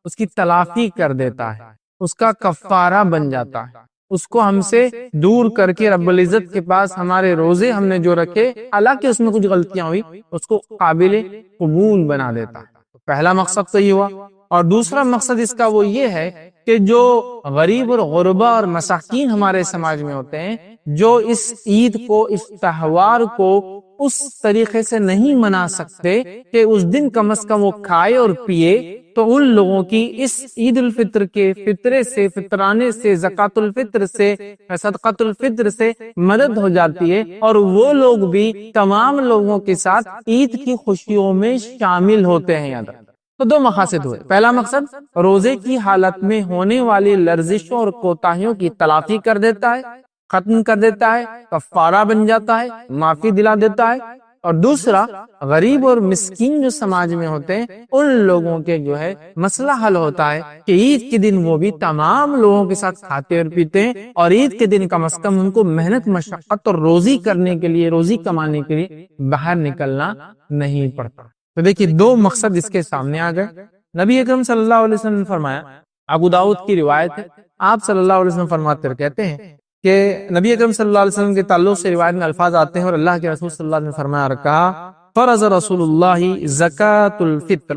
اس کی تلافی کر دیتا ہے، اس کا کفارہ بن جاتا ہے، اس کو ہم سے دور کر کے رب العزت کے پاس ہمارے روزے ہم نے جو رکھے، حالانکہ اس میں کچھ غلطیاں ہوئی، اس کو قابل قبول بنا دیتا ہے. پہلا مقصد تو یہ ہوا. اور دوسرا مقصد اس کا وہ یہ ہے کہ جو غریب اور غربا اور مساکین ہمارے سماج میں ہوتے ہیں، جو اس عید کو، اس تہوار کو اس طریقے سے نہیں منا سکتے کہ اس دن کم از کم وہ کھائے اور پیے، تو ان لوگوں کی اس عید الفطر کے فطرے سے، فطرانے سے، زکوٰۃ الفطر سے، صدقۃ الفطر سے مدد ہو جاتی ہے، اور وہ لوگ بھی تمام لوگوں کے ساتھ عید کی خوشیوں میں شامل ہوتے ہیں. یاد رکھیں. تو دو مقاصد ہوئے. پہلا مقصد روزے کی حالت میں ہونے والی لرزشوں اور کوتاہیوں کی تلافی کر دیتا ہے، ختم کر دیتا ہے، کفارہ بن جاتا ہے، معافی دلا دیتا ہے. اور دوسرا، غریب اور مسکین جو سماج میں ہوتے ہیں، ان لوگوں کے جو ہے مسئلہ حل ہوتا ہے کہ عید کے دن وہ بھی تمام لوگوں کے ساتھ کھاتے اور پیتے ہیں، اور عید کے دن کم از کم ان کو محنت، مشقت اور روزی کرنے کے لیے، روزی کمانے کے لیے باہر نکلنا نہیں پڑتا. تو دیکھیے دو مقصد اس کے سامنے آ گئے. نبی اکرم صلی اللہ علیہ وسلم نے فرمایا، ابو داؤد کی روایت ہے، آپ صلی اللہ علیہ وسلم فرماتے اور کہتے ہیں کہ نبی اکرم صلی اللہ علیہ وسلم کے تعلق سے روایت میں الفاظ آتے ہیں، اور اللہ کے رسول صلی اللہ علیہ وسلم نے فرمایا اور کہا، فرض رسول اللہ زکوٰۃ الفطر،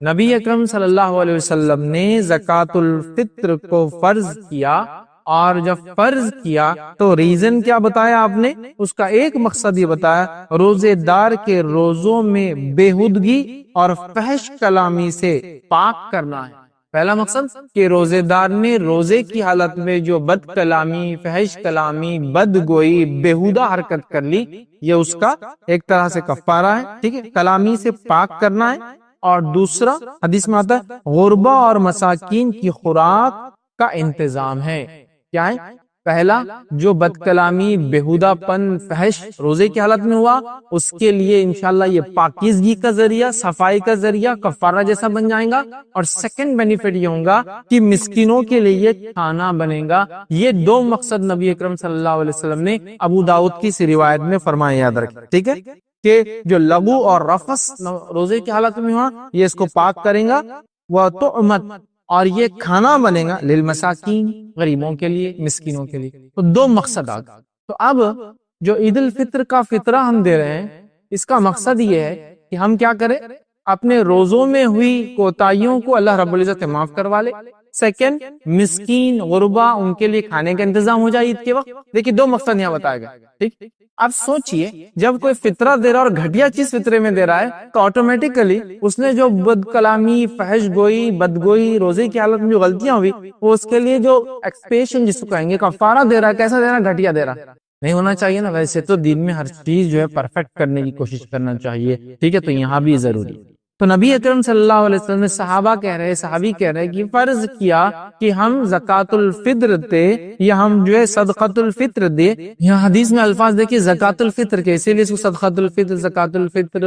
نبی اکرم صلی اللہ علیہ وسلم نے زکوٰۃ الفطر کو فرض کیا، اور جب فرض کیا تو ریزن کیا بتایا آپ نے؟ اس کا ایک مقصد یہ بتایا روزے دار کے روزوں میں بےہودگی اور فحش کلامی سے پاک کرنا ہے۔ پہلا مقصد کہ روزے دار نے روزے کی حالت میں جو بد کلامی، فحش کلامی، بد گوئی، بےہودہ حرکت کر لی، یہ اس کا ایک طرح سے کفارہ ہے، ٹھیک ہے، کلامی سے پاک کرنا ہے۔ اور دوسرا حدیث میں آتا ہے غربا اور مساکین کی خوراک کا انتظام ہے۔ کیا ہے؟ پہلا جو بد کلامی، بےہودہ پن، فحش روزے کی حالت میں ہوا، اس کے لیے انشاءاللہ یہ پاکیزگی کا ذریعہ، صفائی کا ذریعہ، کفارہ جیسا بن جائے گا۔ اور سیکنڈ بینیفٹ یہ ہوگا کہ مسکینوں کے لیے کھانا بنے گا۔ یہ دو مقصد نبی اکرم صلی اللہ علیہ وسلم نے ابو داؤد کی اس روایت میں فرمایا، یاد رکھیں، ٹھیک ہے، کہ جو لغو اور رفث روزے کی حالت میں ہوا یہ اس کو پاک کرے گا، وَطُعْمَتْ اور یہ کھانا بنے گا للمساکین غریبوں کے لیے، مسکینوں کے لیے۔ تو دو مقصد آ گئے۔ تو اب جو عید الفطر کا فطرہ ہم دے رہے ہیں، اس کا مقصد یہ ہے کہ ہم کیا کریں، اپنے روزوں میں ہوئی کوتاہیوں کو اللہ رب العزت معاف کروا لے۔ سیکنڈ، مسکین غربا ان کے لیے کھانے کا انتظام ہو جائے عید کے وقت۔ دیکھیے دو مقصد یہاں بتایا گیا، ٹھیک۔ اب سوچئے جب کوئی فطرہ دے رہا اور گھٹیا چیز فطرے میں دے رہا ہے تو آٹومیٹیکلی اس نے جو بد کلامی، فحش گوئی، بدگوئی، روزے کی حالت میں جو غلطیاں ہوئی، وہ اس کے لیے جو ایکسپیشن جس کو کہیں گے کفارہ دے رہا ہے، کیسا دے رہا ہے؟ گھٹیا دے رہا ہے۔ نہیں ہونا چاہیے نا، ویسے تو دین میں ہر چیز جو ہے پرفیکٹ کرنے کی کوشش کرنا چاہیے، ٹھیک ہے، تو یہاں بھی ضروری ہے۔ تو نبی اکرم صلی اللہ علیہ وسلم نے صحابی کہہ رہے کہ فرض کیا کہ ہم زکوٰۃ الفطر دے یا ہم جو ہے صدقۃ الفطر دے۔ یہاں حدیث میں الفاظ دیکھیے زکوٰۃ الفطر کے، اسی لیے اس کو صدقۃ الفطر، زکوٰۃ الفطر،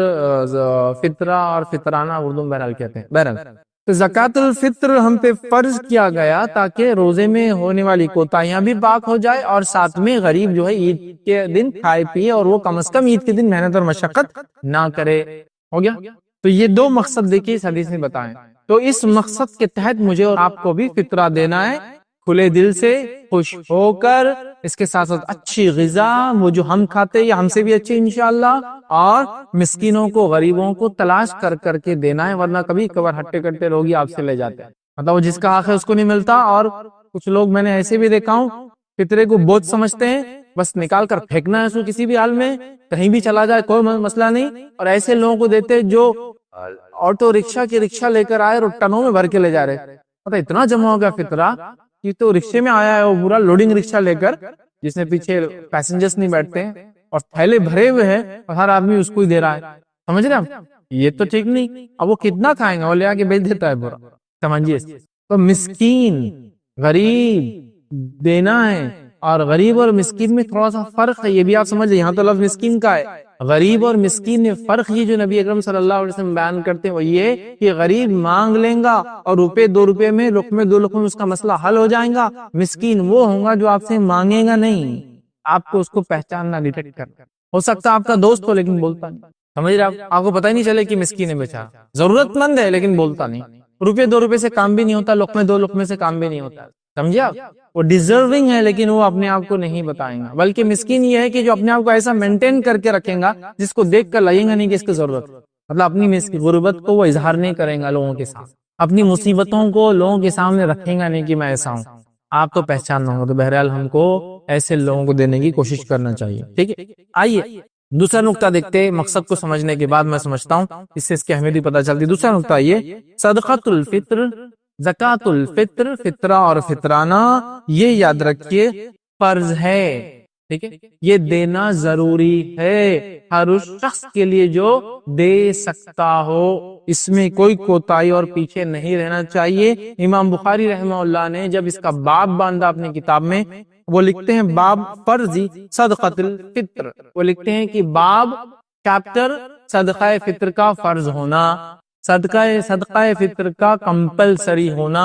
فطرہ اور فطرانہ اردو میں بہرحال کہتے ہیں۔ بہرحال تو زکوٰۃ الفطر ہم پہ فرض کیا گیا تاکہ روزے میں ہونے والی کوتاہیاں بھی پاک ہو جائے اور ساتھ میں غریب جو ہے عید کے دن کھائے پیے اور وہ کم از کم عید کے دن محنت اور مشقت نہ کرے۔ ہو گیا؟ تو یہ دو مقصد دیکھیے اس حدیث میں بتائیں۔ تو اس مقصد کے تحت مجھے اور آپ کو بھی فطرہ دینا ہے، کھلے دل سے، خوش ہو کر، اس کے ساتھ ساتھ اچھی غذا وہ جو ہم کھاتے یا ہم سے بھی اچھی انشاءاللہ، اور مسکینوں کو، غریبوں کو تلاش کر کر کے دینا ہے، ورنہ کبھی کبھار ہٹے کٹے لوگ ہی آپ سے لے جاتے ہیں، مطلب جس کا حق ہے اس کو نہیں ملتا۔ اور کچھ لوگ میں نے ایسے بھی دیکھا ہوں فطرے کو بوجھ سمجھتے ہیں، بس نکال کر پھینکنا ہے اس کو کسی بھی حال میں، کہیں بھی چلا جائے کوئی مسئلہ نہیں، اور ایسے لوگوں کو دیتے جو آٹو رکشہ کی رکشہ لے کر آئے اور ٹنوں میں بھر کے لے جا رہے، پتہ اتنا جمع ہو گیا فطرہ کہ تو رکشے میں آیا ہے وہ پورا لوڈنگ رکشہ لے کر، جس میں پیچھے پیسنجرز نہیں بیٹھتے ہیں اور تھیلے بھرے ہوئے ہیں اور ہر آدمی اس کو ہی دے رہا ہے۔ سمجھ رہے ہیں؟ یہ تو ٹھیک نہیں۔ اب وہ کتنا کھائیں گا، وہ لے آ کے بیچ دیتا ہے پورا، سمجھیے۔ تو مسکین غریب دینا ہے، اور غریب اور مسکین میں تھوڑا سا فرق ہے، یہ بھی آپ سمجھ لیں۔ یہاں تو لفظ مسکین کا ہے، غریب اور مسکین میں فرق یہ جو نبی اکرم صلی اللہ علیہ وسلم بیان کرتے ہیں وہ یہ کہ غریب مانگ لیں گا اور روپے دو روپے میں، لقمے دو لقمے میں اس کا مسئلہ حل ہو جائے گا۔ مسکین وہ ہوگا جو آپ سے مانگے گا نہیں، آپ کو اس کو پہچاننا، ڈیٹیکٹ کرنا۔ ہو سکتا ہے آپ کا دوست ہو لیکن بولتا نہیں، سمجھ رہے آپ کو پتہ ہی نہیں چلے کہ مسکین ہے بیچارہ، ضرورت مند ہے لیکن بولتا نہیں۔ روپے دو روپے سے کام بھی نہیں ہوتا، لقمے دو لقمے سے کام بھی نہیں ہوتا، سمجھے آپ؟ وہ ڈیزرونگ ہے لیکن وہ اپنے آپ کو نہیں بتائیں گا، بلکہ مسکین یہ ہے کہ جو اپنے آپ کو ایسا مینٹین کر کے رکھیں گا جس کو دیکھ کر لگے گا نہیں کہ اس کی ضرورت، مطلب اپنی غربت کو وہ اظہار نہیں کریں گا لوگوں کے سامنے، اپنی مصیبتوں کو لوگوں کے سامنے رکھیں گا نہیں کہ میں ایسا ہوں، آپ تو پہچان ہوں گا۔ تو بہرحال ہم کو ایسے لوگوں کو دینے کی کوشش کرنا چاہیے، ٹھیک ہے۔ آئیے دوسرا نقطہ دیکھتے ہیں، مقصد کو سمجھنے کے بعد میں سمجھتا ہوں اس سے اس کی اہمیت بھی پتہ چلتی ہے۔ دوسرا نقطہ یہ صدقۃ الفطر، زکوٰۃ الفطر، فطرہ اور فطرانہ، یہ یاد رکھیے فرض ہے، ٹھیک ہے، یہ دینا ضروری ہے ہر اس شخص کے لیے جو دے سکتا ہو، اس میں کوئی کوتاہی اور پیچھے نہیں رہنا چاہیے۔ امام بخاری رحمہ اللہ نے جب اس کا باب باندھا اپنی کتاب میں، وہ لکھتے ہیں باب فرضی صدقۃ الفطر، وہ لکھتے ہیں کہ باب چیپٹر صدقہ فطر کا فرض ہونا، صدقہ فطر کا کمپلسری ہونا،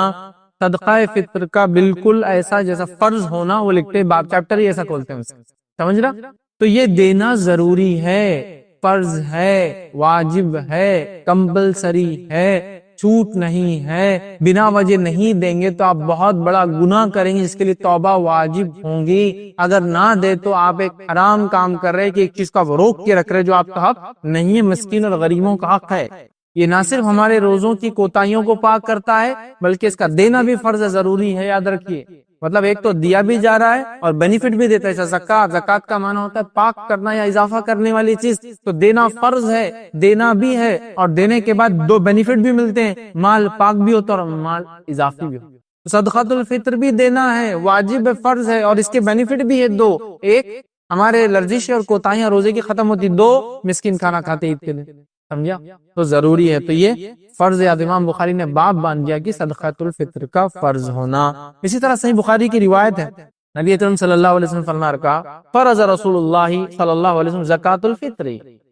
صدقہ فطر کا بالکل ایسا جیسا فرض ہونا، وہ لکھتے ہیں باب چیپٹر ہی ایسا کھولتے ہیں اسے، سمجھ رہا؟ تو یہ دینا ضروری ہے، فرض ہے، واجب ہے، کمپلسری ہے، چھوٹ نہیں ہے۔ بنا وجہ نہیں دیں گے تو آپ بہت بڑا گناہ کریں گے جس کے لیے توبہ واجب ہوں گی۔ اگر نہ دے تو آپ ایک حرام کام کر رہے کہ ایک چیز کو آپ روک کے رکھ رہے جو آپ کا حق نہیں ہے، مسکین اور غریبوں کا حق ہے۔ یہ نہ صرف ہمارے روزوں کی کوتاہیوں کو پاک کرتا ہے بلکہ اس کا دینا بھی فرض ضروری ہے، یاد رکھیے۔ مطلب ایک تو دیا بھی جا رہا ہے اور بینیفٹ بھی دیتا ہے. جیسا زکات کا معنی ہوتا ہے پاک کرنا یا اضافہ کرنے والی چیز, تو دینا فرض ہے, دینا بھی ہے, اور دینے کے بعد دو بینیفٹ بھی ملتے ہیں, مال پاک بھی ہوتا ہے اور مال اضافی بھی ہوتا ہے. صدقۃ الفطر بھی دینا ہے, واجب فرض ہے, اور اس کے بینیفٹ بھی ہے دو. ایک, ہمارے لرزش اور کوتاہیاں روزے کی ختم ہوتی, دو, مسکین کھانا کھاتے عید کے دن. سمجھا؟ تو ضروری ہے. تو یہ فرض یاد امام بخاری نے باب باندھ دیا کہ صدقۃ الفطر کا فرض ہونا. اسی طرح صحیح بخاری کی روایت ہے, نبی اکرم صلی اللہ علیہ وسلم فرمایا رکھا فرض رسول اللہ صلی اللہ علیہ وسلم زکات الفطر.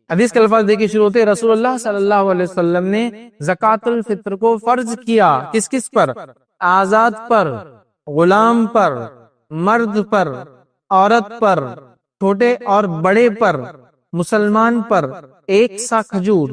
حدیث کے الفاظ دیکھیے شروع ہوتے, رسول اللہ صلی اللہ علیہ وسلم نے زکات الفطر کو فرض کیا. کس کس پر؟ آزاد پر, غلام پر, مرد پر, عورت پر, چھوٹے اور بڑے پر, مسلمان پر, ایک سا کھجور,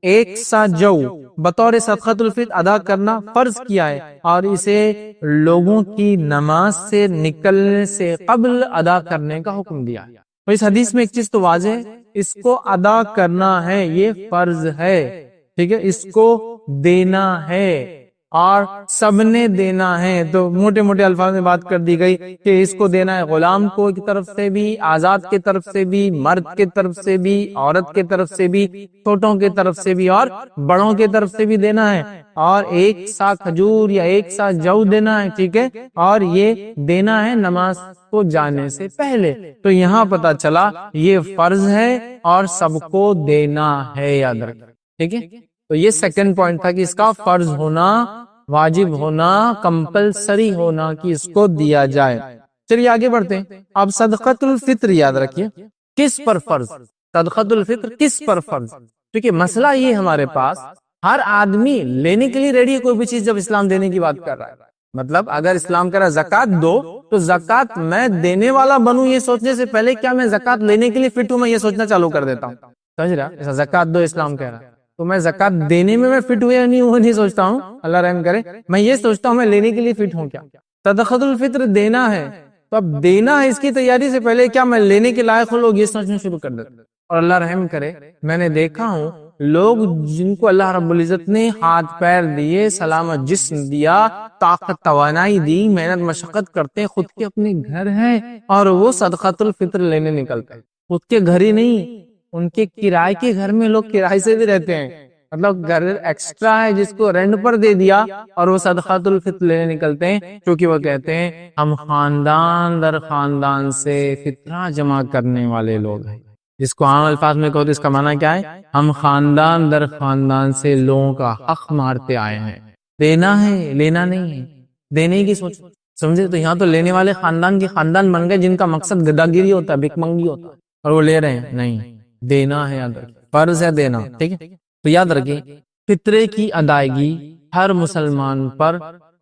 ایک سا جو بطور صدقۃ الفطر ادا کرنا فرض کیا ہے, اور اسے لوگوں کی نماز سے نکلنے سے قبل ادا کرنے کا حکم دیا ہے. تو اس حدیث میں ایک چیز تو واضح ہے, اس کو ادا کرنا ہے, یہ فرض ہے. ٹھیک ہے, اس کو دینا ہے اور سب نے دینا ہے. تو موٹے موٹے الفاظ میں بات کر دی گئی کہ اس کو دینا ہے غلام کو کی طرف سے بھی, آزاد کی طرف سے بھی, مرد کی طرف سے بھی, عورت کی طرف سے بھی, چھوٹوں کی طرف سے بھی اور بڑوں کی طرف سے بھی دینا ہے, اور ایک سا کھجور یا ایک سا جو دینا ہے. ٹھیک ہے, اور یہ دینا ہے نماز کو جانے سے پہلے. تو یہاں پتا چلا یہ فرض ہے اور سب کو دینا ہے, یاد رکھیں. ٹھیک ہے, تو یہ سیکنڈ پوائنٹ تھا کہ اس کا فرض ہونا, واجب ہونا, کمپلسری ہونا کہ اس کو دیا جائے. چلیے آگے بڑھتے ہیں. اب صدقۃ الفطر یاد رکھیے کس پر فرض, صدقۃ الفطر کس پر فرض. کیونکہ مسئلہ یہ ہمارے پاس ہر آدمی لینے کے لیے ریڈی ہے کوئی بھی چیز جب اسلام دینے کی بات کر رہا ہے. مطلب اگر اسلام کہہ رہا ہے زکات دو, تو زکات میں دینے والا بنوں یہ سوچنے سے پہلے کیا میں زکات لینے کے لیے فٹ ہوں, میں یہ سوچنا چالو کر دیتا ہوں. سمجھ رہا, ایسا زکات دو اسلام کہہ رہا ہے, تو میں زکات دینے میں فٹ ہوں یا نہیں ہوں نہیں سوچتا ہوں, اللہ رحم کرے, میں یہ سوچتا ہوں میں لینے کے لیے فٹ ہوں کیا. صدقۃ الفطر دینا ہے, تو اب دینا ہے, اس کی تیاری سے پہلے کیا میں لینے کے لائق ہوں, لوگ یہ سوچنا شروع کر دیتے. اور اللہ رحم کرے, میں نے دیکھا ہوں لوگ جن کو اللہ رب العزت نے ہاتھ پیر دیے, سلامت جسم دیا, طاقت توانائی دی, محنت مشقت کرتے ہیں, خود کے اپنے گھر ہیں اور وہ صدقۃ الفطر لینے نکلتے ہیں. خود کے گھر ہی نہیں, ان کے کرائے کے گھر میں لوگ کرائے سے بھی رہتے ہیں, مطلب گھر ایکسٹرا ہے جس کو رینٹ پر دے دیا, اور وہ صدقۃ الفطر لینے نکلتے ہیں, کیونکہ وہ کہتے ہیں ہم خاندان در خاندان سے فطرہ جمع کرنے والے لوگ ہیں. جس کو عام الفاظ میں کہو تو اس کا معنی کیا ہے, ہم خاندان در خاندان سے لوگوں کا حق مارتے آئے ہیں. دینا ہے, لینا نہیں ہے, دینے کی سوچ. سمجھے, تو یہاں تو لینے والے خاندان کے خاندان بن گئے جن کا مقصد گداگیری ہوتا ہے, بھک منگی ہوتا ہے, اور وہ لے رہے ہیں. نہیں, دینا ہے, یاد رکھیں فرض ہے دینا. ٹھیک ہے, تو یاد رکھیں فطرے کی ادائیگی ہر مسلمان پر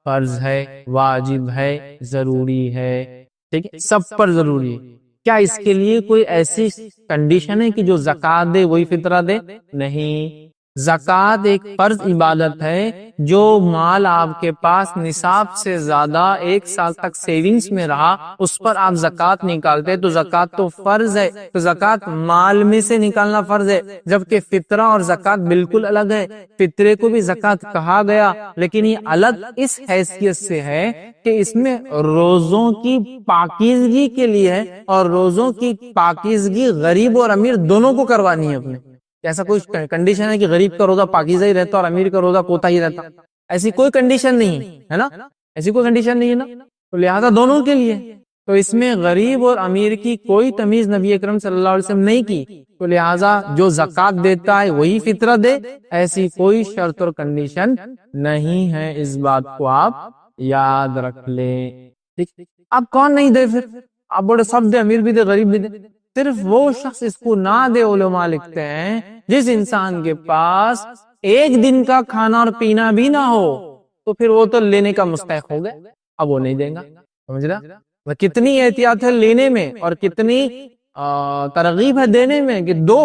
فرض ہے, واجب ہے, ضروری ہے. ٹھیک ہے, سب پر ضروری ہے. کیا اس کے لیے کوئی ایسی کنڈیشن ہے کہ جو زکات دے وہی فطرہ دے؟ نہیں. زکات ایک فرض عبادت ہے, جو مال آپ کے پاس نصاب سے زیادہ 1 سال تک سیونگز میں رہا, اس پر آپ زکات نکالتے, تو زکات تو فرض ہے. تو زکات مال میں سے نکالنا فرض ہے, جبکہ فطرہ اور زکات بالکل الگ ہے. فطرے کو بھی زکات کہا گیا, لیکن یہ الگ اس حیثیت سے ہے کہ اس میں روزوں کی پاکیزگی کے لیے ہے, اور روزوں کی پاکیزگی غریب اور امیر دونوں کو کروانی ہے اپنے. ایسا کوئی کنڈیشن ہے کہ غریب کا روزہ پاکیزہ ہی رہتا اور امیر کا روزہ کوتا ہی رہتا؟ ایسی کوئی کنڈیشن نہیں ہے نا, ایسی کوئی کنڈیشن نہیں ہے نا. تو لہذا دونوں کے لیے, تو اس میں غریب اور امیر کی کوئی تمیز نبی اکرم صلی اللہ علیہ وسلم نہیں کی. تو لہذا جو زکات دیتا ہے وہی فطرہ دے, ایسی کوئی شرط اور کنڈیشن نہیں ہے. اس بات کو آپ یاد رکھ لیں. ٹھیک, اب کون نہیں دے, پھر آپ بولے سب دے, امیر بھی دے, غریب بھی دے. صرف وہ شخص اس کو نہ دے, علماء لکھتے ہیں جس انسان کے پاس ایک دن کا کھانا اور پینا بھی نہ ہو, تو پھر وہ تو لینے کا مستحق ہو گئے, اب وہ نہیں دیں گا. سمجھ رہا, کتنی احتیاط ہے لینے میں اور کتنی ترغیب ہے دینے میں کہ دو.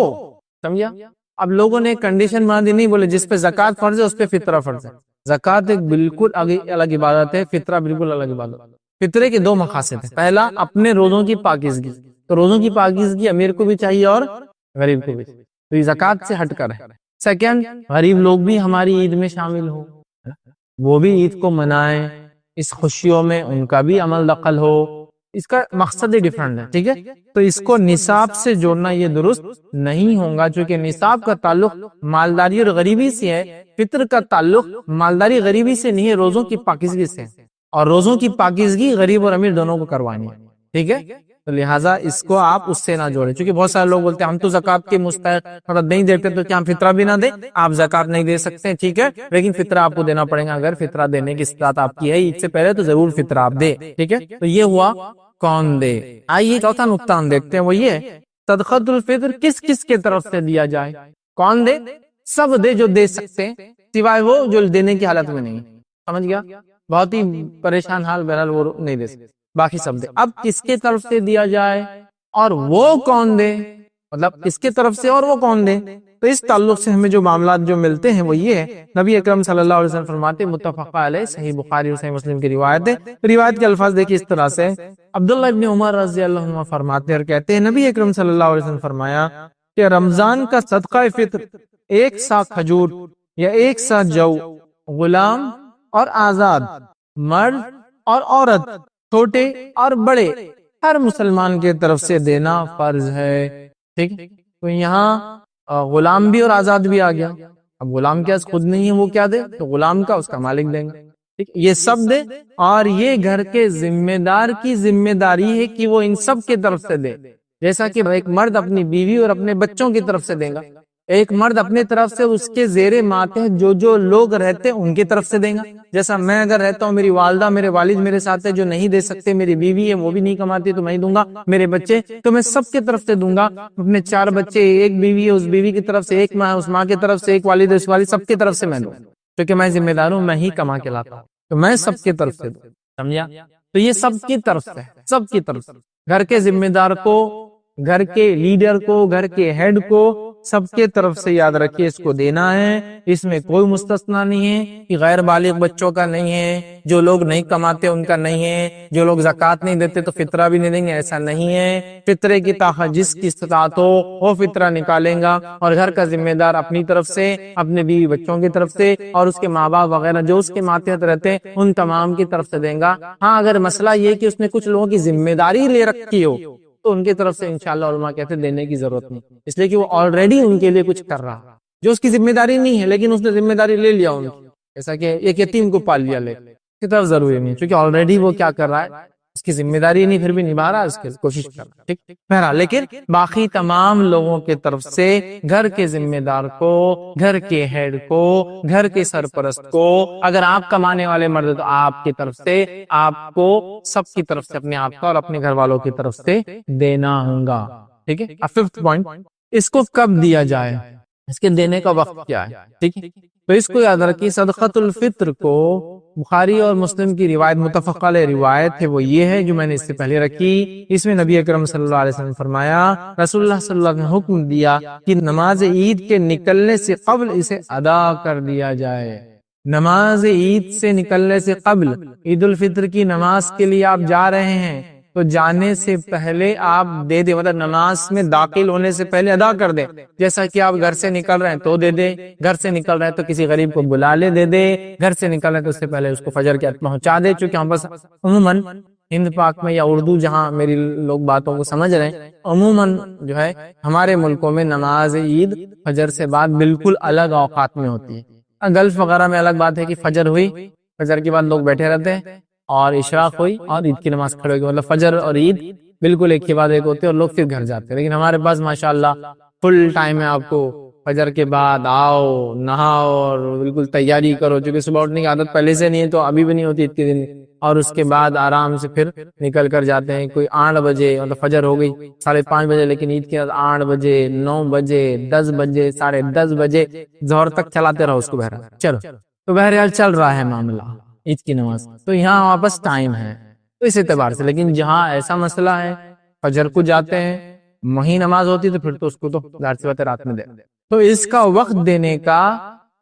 سمجھا, اب لوگوں نے کنڈیشن بنا دی, نہیں بولے جس پہ زکات فرض ہے اس پہ فطرہ فرض ہے. زکات ایک بالکل الگ عبادت ہے, فطرہ بالکل الگ عبادت ہے. فطرے کے 2 مقاصد ہیں. پہلا, اپنے روزوں کی پاکیزگی, تو روزوں کی پاکیزگی امیر کو بھی چاہیے اور غریب کو بھی, تو یہ زکات سے ہٹ کر ہے. سیکنڈ, غریب لوگ بھی ہماری عید میں شامل ہوں, وہ بھی عید کو منائیں, اس خوشیوں میں ان کا بھی عمل دخل ہو، اس کا مقصد ہی ڈیفرنٹ ہے، ٹھیک ہے؟ تو اس کو نصاب سے جوڑنا یہ درست نہیں ہوگا، چونکہ نصاب کا تعلق مالداری اور غریبی سے ہے، فطر کا تعلق مالداری غریبی سے نہیں ہے، روزوں کی پاکیزگی سے، اور روزوں کی پاکیزگی غریب اور امیر دونوں کو کروانی ہے، ٹھیک ہے؟ تو لہٰذا اس کو آپ اس سے نہ جوڑیں، چونکہ بہت سارے لوگ بولتے ہیں ہم تو زکوٰۃ کے مستحق نہیں دیتے، تو کیا ہم فطرہ بھی نہ دیں؟ آپ زکوٰۃ نہیں دے سکتے، ٹھیک ہے، لیکن فطرہ آپ کو دینا پڑے گا۔ اگر فطرہ دینے کی استطاعت آپ کی ہے عید سے پہلے تو ضرور فطرہ آپ دے، ٹھیک ہے؟ تو یہ ہوا کون دے۔ آئیے چوتھا نقطہ ہم دیکھتے ہیں، وہ یہ صدقۃ الفطر کس کس کے طرف سے دیا جائے۔ کون دے؟ سب دے جو دے سکتے ہیں، سوائے وہ جو دینے کی حالت میں نہیں، سمجھ گیا؟ بہت ہی پریشان حال، بہرحال وہ نہیں دے سکتے، باقی سب دے۔ اب کس کے طرف سے دیا جائے اور وہ کون دے، مطلب کس کے طرف سے اور وہ کون دے؟ تو اس تعلق سے ہمیں جو معاملات جو ملتے ہیں وہ یہ ہے، نبی اکرم صلی اللہ علیہ وسلم فرماتے، متفق علیہ، صحیح بخاری اور صحیح مسلم کی روایت ہے۔ روایت کے الفاظ دیکھیے اس طرح سے، عبداللہ ابن عمر رضی اللہ عنہ فرماتے ہیں اور کہتے ہیں، نبی اکرم صلی اللہ علیہ وسلم فرمایا کہ رمضان کا صدقہ فطر 1 سا کھجور یا 1 سا جو غلام اور آزاد، مرد اور عورت، چھوٹے اور بڑے، ہر مسلمان کے طرف سے دینا فرض ہے، ٹھیک؟ تو یہاں غلام بھی اور آزاد بھی آ گیا۔ اب غلام کے پاس خود نہیں ہے، وہ کیا دے؟ تو غلام کا اس کا مالک دیں گے، ٹھیک؟ یہ سب دے، اور یہ گھر کے ذمہ دار کی ذمہ داری ہے کہ وہ ان سب کے طرف سے دے، جیسا کہ ایک مرد اپنی بیوی اور اپنے بچوں کی طرف سے دے گا، ایک مرد اپنے طرف سے اس کے زیر ماتحت جو لوگ رہتے ہیں ان کی طرف سے دے گا، جیسا میں اگر رہتا ہوں، میری والدہ میرے والد میرے ساتھ ہے جو نہیں دے سکتے، میری بیوی ہے وہ بھی نہیں کماتی تو میں ہی دوں گا، میرے بچے تو میں سب کی طرف سے دوں گا، اپنے 4 بچے، ایک بیوی ہے اس بیوی کی طرف سے، ایک ماں اس ماں کی طرف سے، ایک والد اس والد، سب کی طرف سے میں دوں، کیونکہ میں ذمہ دار ہوں، میں ہی کما کے لاتا ہوں، تو میں سب کی طرف سے دوں، سمجھا؟ تو یہ سب کی طرف سے، سب کی طرف سے، گھر کے ذمہ دار کو، گھر کے لیڈر کو، گھر کے ہیڈ کو، سب کے طرف سے یاد رکھیے اس کو دینا ہے، اس میں کوئی مستثنا نہیں ہے کہ غیر بالغ بچوں کا نہیں ہے، جو لوگ نہیں کماتے ان کا نہیں ہے، جو لوگ زکوٰۃ نہیں دیتے تو فطرہ بھی نہیں دیں گے، ایسا نہیں ہے۔ فطرے کی طاقت جس کی استطاعت ہو وہ فطرہ نکالیں گا، اور گھر کا ذمہ دار اپنی طرف سے، اپنے بیوی بچوں کی طرف سے، اور اس کے ماں باپ وغیرہ جو اس کے ماتحت رہتے ہیں ان تمام کی طرف سے دیں گا۔ ہاں اگر مسئلہ یہ کہ اس نے کچھ لوگوں کی ذمہ داری لے رکھی ہو تو ان کی طرف سے انشاءاللہ علماء کہتے ہیں دینے کی ضرورت نہیں، اس لیے کہ وہ آلریڈی ان کے لیے کچھ کر رہا، جو اس کی ذمہ داری نہیں ہے لیکن اس نے ذمہ داری لے لیا ان کی، جیسا کہ ایک یتیم کو پال لیا، اس کی طرف ضروری نہیں، کیونکہ آلریڈی وہ کیا کر رہا ہے، اس کی ذمہ داری نہیں، پھر بھی نبھا رہا ہے، اس کی کوشش کر رہا ہے، ٹھیک؟ بہرحال لیکن باقی تمام لوگوں کے طرف سے، گھر کے ذمہ دار کو، گھر کے ہیڈ کو، گھر کے سرپرست کو، اگر آپ کمانے والے مرد تو آپ کی طرف سے، آپ کو سب کی طرف سے، اپنے آپ کا اور اپنے گھر والوں کی طرف سے دینا ہوگا، ٹھیک ہے؟ اب 5th پوائنٹ، اس کو کب دیا جائے، اس کے دینے کا وقت کیا ہے، ٹھیک ہے؟ تو اس کو یاد رکھیے، صدقۃ الفطر کو بخاری اور مسلم کی روایت، متفق علیہ روایت ہے، وہ یہ ہے جو میں نے اس سے پہلے رکھی، اس میں نبی اکرم صلی اللہ علیہ وسلم فرمایا، رسول اللہ صلی اللہ علیہ وسلم نے حکم دیا کہ نماز عید کے نکلنے سے قبل اسے ادا کر دیا جائے۔ نماز عید سے نکلنے سے قبل، عید الفطر کی نماز کے لیے آپ جا رہے ہیں تو جانے سے پہلے آپ دے دیں، مطلب نماز میں داخل ہونے سے پہلے ادا کر دیں، جیسا کہ آپ گھر سے نکل رہے ہیں تو دے دیں، گھر سے نکل رہے ہیں تو کسی غریب کو بلا لے دے دے، گھر سے نکل رہے ہیں تو اس سے پہلے اس کو فجر کے وقت پہنچا دے، چونکہ ہم بس عموماً ہند پاک میں یا اردو جہاں میری لوگ باتوں کو سمجھ رہے ہیں، عموماً جو ہے ہمارے ملکوں میں نماز عید فجر سے بعد بالکل الگ اوقات میں ہوتی ہے۔ گلف وغیرہ میں الگ بات ہے کہ فجر ہوئی، فجر کے بعد لوگ بیٹھے رہتے ہیں، اور اشراق ہوئی اور عید کی نماز کھڑے ہوگی، مطلب فجر اور عید بالکل ایک کے بعد ایک ہوتے ہیں، اور لوگ پھر گھر جاتے ہیں۔ لیکن ہمارے پاس ماشاءاللہ فل ٹائم ہے، آپ کو فجر کے بعد آؤ، نہاؤ اور بالکل تیاری کرو، چونکہ صبح اٹھنے کی عادت پہلے سے نہیں ہے تو ابھی بھی نہیں ہوتی عید کے دن، اور اس کے بعد آرام سے پھر نکل کر جاتے ہیں۔ کوئی 8 بجے، مطلب فجر ہو گئی 5:30 بجے، لیکن عید کے بعد 8 بجے، 9 بجے، 10 بجے، 10:30 بجے ظہر تک چلاتے رہو اس کو، بہرحال چلو، تو بہرحال چل رہا ہے معاملہ عید کی نماز، تو یہاں واپس ٹائم ہے، تو اس اعتبار سے۔ لیکن جہاں ایسا مسئلہ ہے فجر کو جاتے ہیں، وہی نماز ہوتی تو پھر تو اس کو تو ظاہر سی بات ہے رات میں دے، تو اس کا وقت دینے کا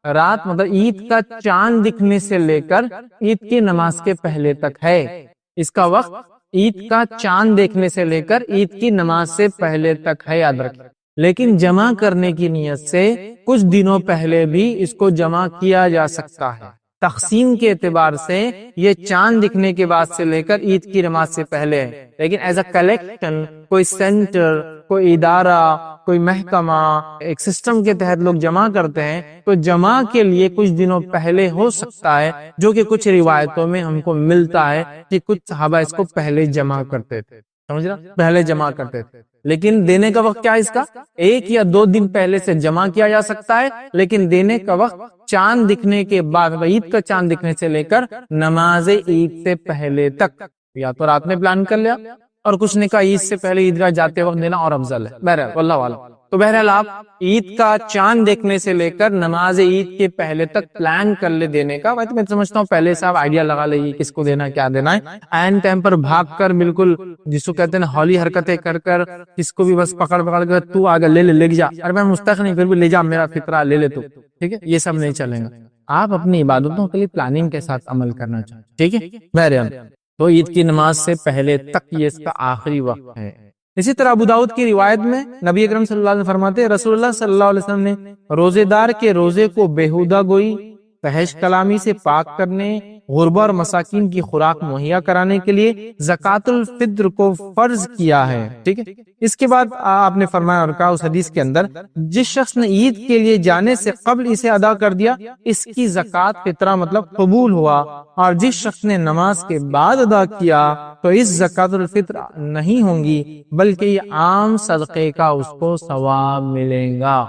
رات، مطلب عید کا چاند دکھنے سے لے کر عید کی نماز کے پہلے تک ہے، اس کا وقت عید کا چاند دیکھنے سے لے کر عید کی نماز سے پہلے تک ہے، یاد رکھیں۔ لیکن جمع کرنے کی نیت سے کچھ دنوں پہلے بھی اس کو جمع کیا جا سکتا ہے، تقسیم کے اعتبار سے یہ چاند دکھنے کے بعد سے لے کر عید کی نماز سے پہلے ہے، لیکن ایز اے کلیکشن کوئی سینٹر، کوئی ادارہ، کوئی محکمہ، ایک سسٹم کے تحت لوگ جمع کرتے ہیں، تو جمع کے لیے کچھ دنوں پہلے ہو سکتا ہے، جو کہ کچھ روایتوں میں ہم کو ملتا ہے کہ کچھ صحابہ اس کو پہلے جمع کرتے تھے، سمجھ رہا، پہلے جمع کرتے تھے، لیکن دینے کا وقت کیا ہے اس کا؟ 1 یا 2 دن پہلے سے جمع کیا جا سکتا ہے، لیکن دینے کا وقت چاند دکھنے کے بعد، عید کا چاند دکھنے سے لے کر نماز عید سے پہلے تک، یا تو رات میں پلان کر لیا، اور کچھ نے کہا عید سے پہلے عیدگاہ جاتے وقت دینا اور افضل ہے، بہرحال واللہ اعلم۔ تو بہرحال آپ عید کا چاند دیکھنے سے لے کر نماز عید کے پہلے تک پلان کر لے دینے کا، میں سمجھتا ہوں پہلے سے آپ آئیڈیا لگا لیں کس کو دینا، کیا دینا ہے، عین ٹائم پر بھاگ کر بالکل جس کو کہتے ہیں ہولی حرکتیں کر کر کس کو بھی بس پکڑ کر تو آگے لے جا، ارے میں مستحق نہیں، پھر بھی لے جا میرا فطرہ لے لے تو، ٹھیک ہے، یہ سب نہیں چلیں گا، آپ اپنی عبادتوں کے لیے پلاننگ کے ساتھ عمل کرنا چاہیے، ٹھیک ہے بہرحال۔ تو عید کی نماز سے پہلے تک یہ اس کا آخری وقت ہے۔ اسی طرح ابو داؤد کی روایت میں نبی اکرم صلی اللہ علیہ وسلم فرماتے ہیں، رسول اللہ صلی اللہ علیہ وسلم نے روزے دار کے روزے کو بیہودہ گوئی، فحش کلامی سے پاک کرنے، غربا اور مساکین کی خوراک مہیا کرانے کے لیے زکوٰۃ الفطر کو فرض کیا ہے، ٹھیک ہے۔ اس کے بعد آپ نے فرمایا اور کہا اس حدیث کے اندر، جس شخص نے عید کے لیے جانے سے قبل اسے ادا کر دیا، اس کی زکوٰۃ فطرہ مطلب قبول ہوا، اور جس شخص نے نماز کے بعد ادا کیا تو اس زکوٰۃ الفطر نہیں ہوں گی، بلکہ یہ عام صدقے کا اس کو ثواب ملے گا۔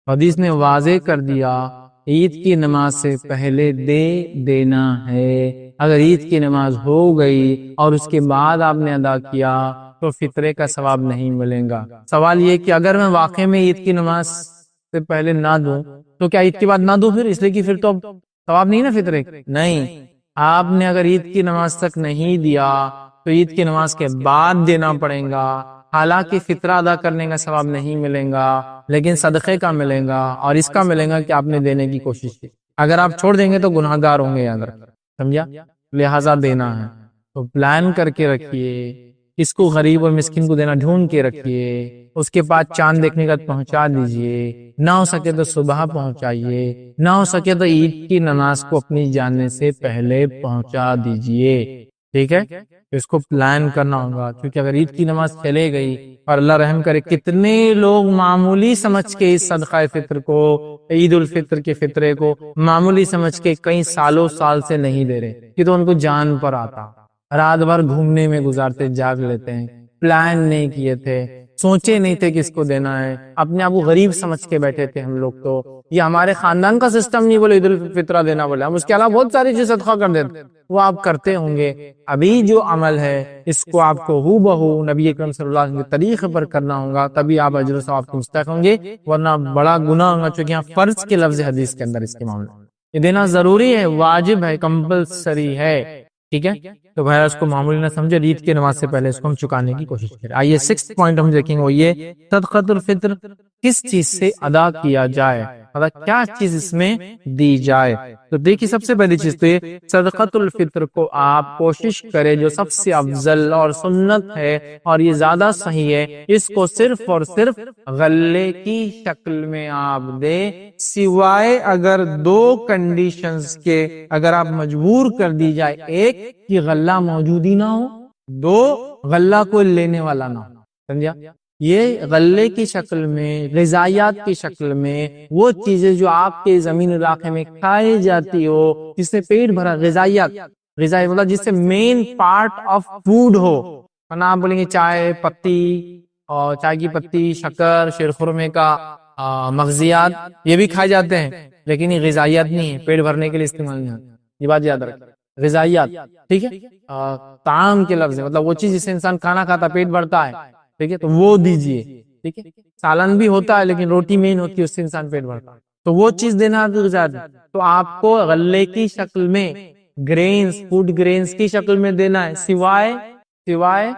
حدیث نے واضح کر دیا عید کی نماز سے پہلے دینا ہے، اگر عید کی نماز ہو گئی اور اس کے بعد آپ نے ادا کیا تو فطرے کا ثواب نہیں ملے گا۔ سوال یہ کہ اگر میں واقع میں عید کی نماز سے پہلے نہ دوں تو کیا عید کے بعد نہ دوں پھر، اس لیے کہ پھر تو ثواب نہیں نا فطرے؟ نہیں، آپ نے اگر عید کی نماز تک نہیں دیا تو عید کی نماز کے بعد دینا پڑے گا، حالانکہ فطرہ ادا کرنے کا ثواب نہیں ملے گا، لیکن صدقے کا ملے گا، اور اس کا ملے گا کہ آپ نے دینے کی کوشش کی۔ اگر آپ چھوڑ دیں گے تو گناہ گار ہوں گے، یاد رکھ، سمجھا، لہٰذا دینا ہے تو پلان کر کے رکھیے، اس کو غریب اور مسکین کو دینا ڈھونڈ کے رکھیے، اس کے بعد چاند دیکھنے کا پہنچا دیجئے، نہ ہو سکے تو صبح پہنچائیے، نہ ہو سکے تو عید کی نماز کو اپنی جانے سے پہلے پہنچا دیجئے، ٹھیک ہے۔ اس کو پلان کرنا ہوگا، کیونکہ اگر عید کی نماز چلے گئی اور اللہ رحم کرے کتنے لوگ معمولی سمجھ کے اس صدقہ فطر کو، عید الفطر کے فطرے کو معمولی سمجھ کے کئی سالوں سال سے نہیں دے رہے، کہ تو ان کو جان پر آتا، رات بھر گھومنے میں گزارتے، جاگ لیتے ہیں، پلان نہیں کیے تھے، سوچے نہیں تھے کس کو دینا ہے، اپنے آپ کو غریب سمجھ کے بیٹھے تھے ہم لوگ، تو یہ ہمارے خاندان کا سسٹم نہیں بولے عید الفطرہ دینا بولے، ہم اس کے علاوہ بہت ساری چیز صدقہ کر دیتے، وہ آپ کرتے ہوں گے۔ ابھی جو عمل ہے اس کو آپ کو ہو بہو نبی اکرم صلی اللہ علیہ وسلم کے طریقے پر کرنا ہوگا، تبھی آپ اجر و ثواب کے مستحق ہوں گے، ورنہ بڑا گناہ ہوگا، چونکہ یہاں فرض کے لفظ حدیث کے اندر اس کے معاملے یہ دینا ضروری ہے، واجب ہے، کمپلسری ہے، ٹھیک ہے۔ تو بھائی اس کو معمولی نہ سمجھے، عید کی نماز سے پہلے اس کو ہم چکانے کی کوشش کریں۔ آئیے 6 پوائنٹ ہم دیکھیں گے، وہ یہ صدقۃ الفطر کس چیز سے ادا کیا جائے، مطلب کیا چیز اس میں دی جائے۔ تو دیکھیے سب سے پہلی چیز تو یہ صدقۃ الفطر کو آپ کوشش کریں، جو سب سے افضل اور سنت ہے اور یہ زیادہ صحیح ہے، اس کو صرف اور صرف غلے کی شکل میں آپ دیں، سوائے اگر 2 کنڈیشنز کے اگر آپ مجبور کر دی جائے، ایک کہ غلہ موجود ہی نہ ہو، 2 غلہ کوئی لینے والا نہ ہو، سمجھا۔ یہ غلے کی شکل میں، غذائیات کی شکل میں، وہ چیزیں جو آپ کے زمین علاقے میں کھائی جاتی ہو، جس سے پیٹ بھرا، غذائیات، غذائی مطلب جس سے مین پارٹ آف فوڈ ہو، ورنہ آپ بولیں گے چائے پتی اور چائے کی پتی، شکر، شیر خرمے کا مغزیات، یہ بھی کھائے جاتے ہیں، لیکن یہ غذائیات نہیں ہے، پیٹ بھرنے کے لیے استعمال نہیں ہوتے، یہ بات یاد رکھیں، غذائیات، ٹھیک ہے۔ طعام کے لفظ مطلب وہ چیز جس سے انسان کھانا کھاتا پیٹ بھرتا ہے، ٹھیک ہے، تو وہ دیجئے، ٹھیک ہے۔ سالن بھی ہوتا ہے لیکن روٹی مین ہوتی ہے، اس سے انسان پیٹ بھرتا ہے، تو وہ چیز دینا تو آپ کو غلے کی شکل میں، گرینز، فوڈ گرینز کی شکل میں دینا ہے، سوائے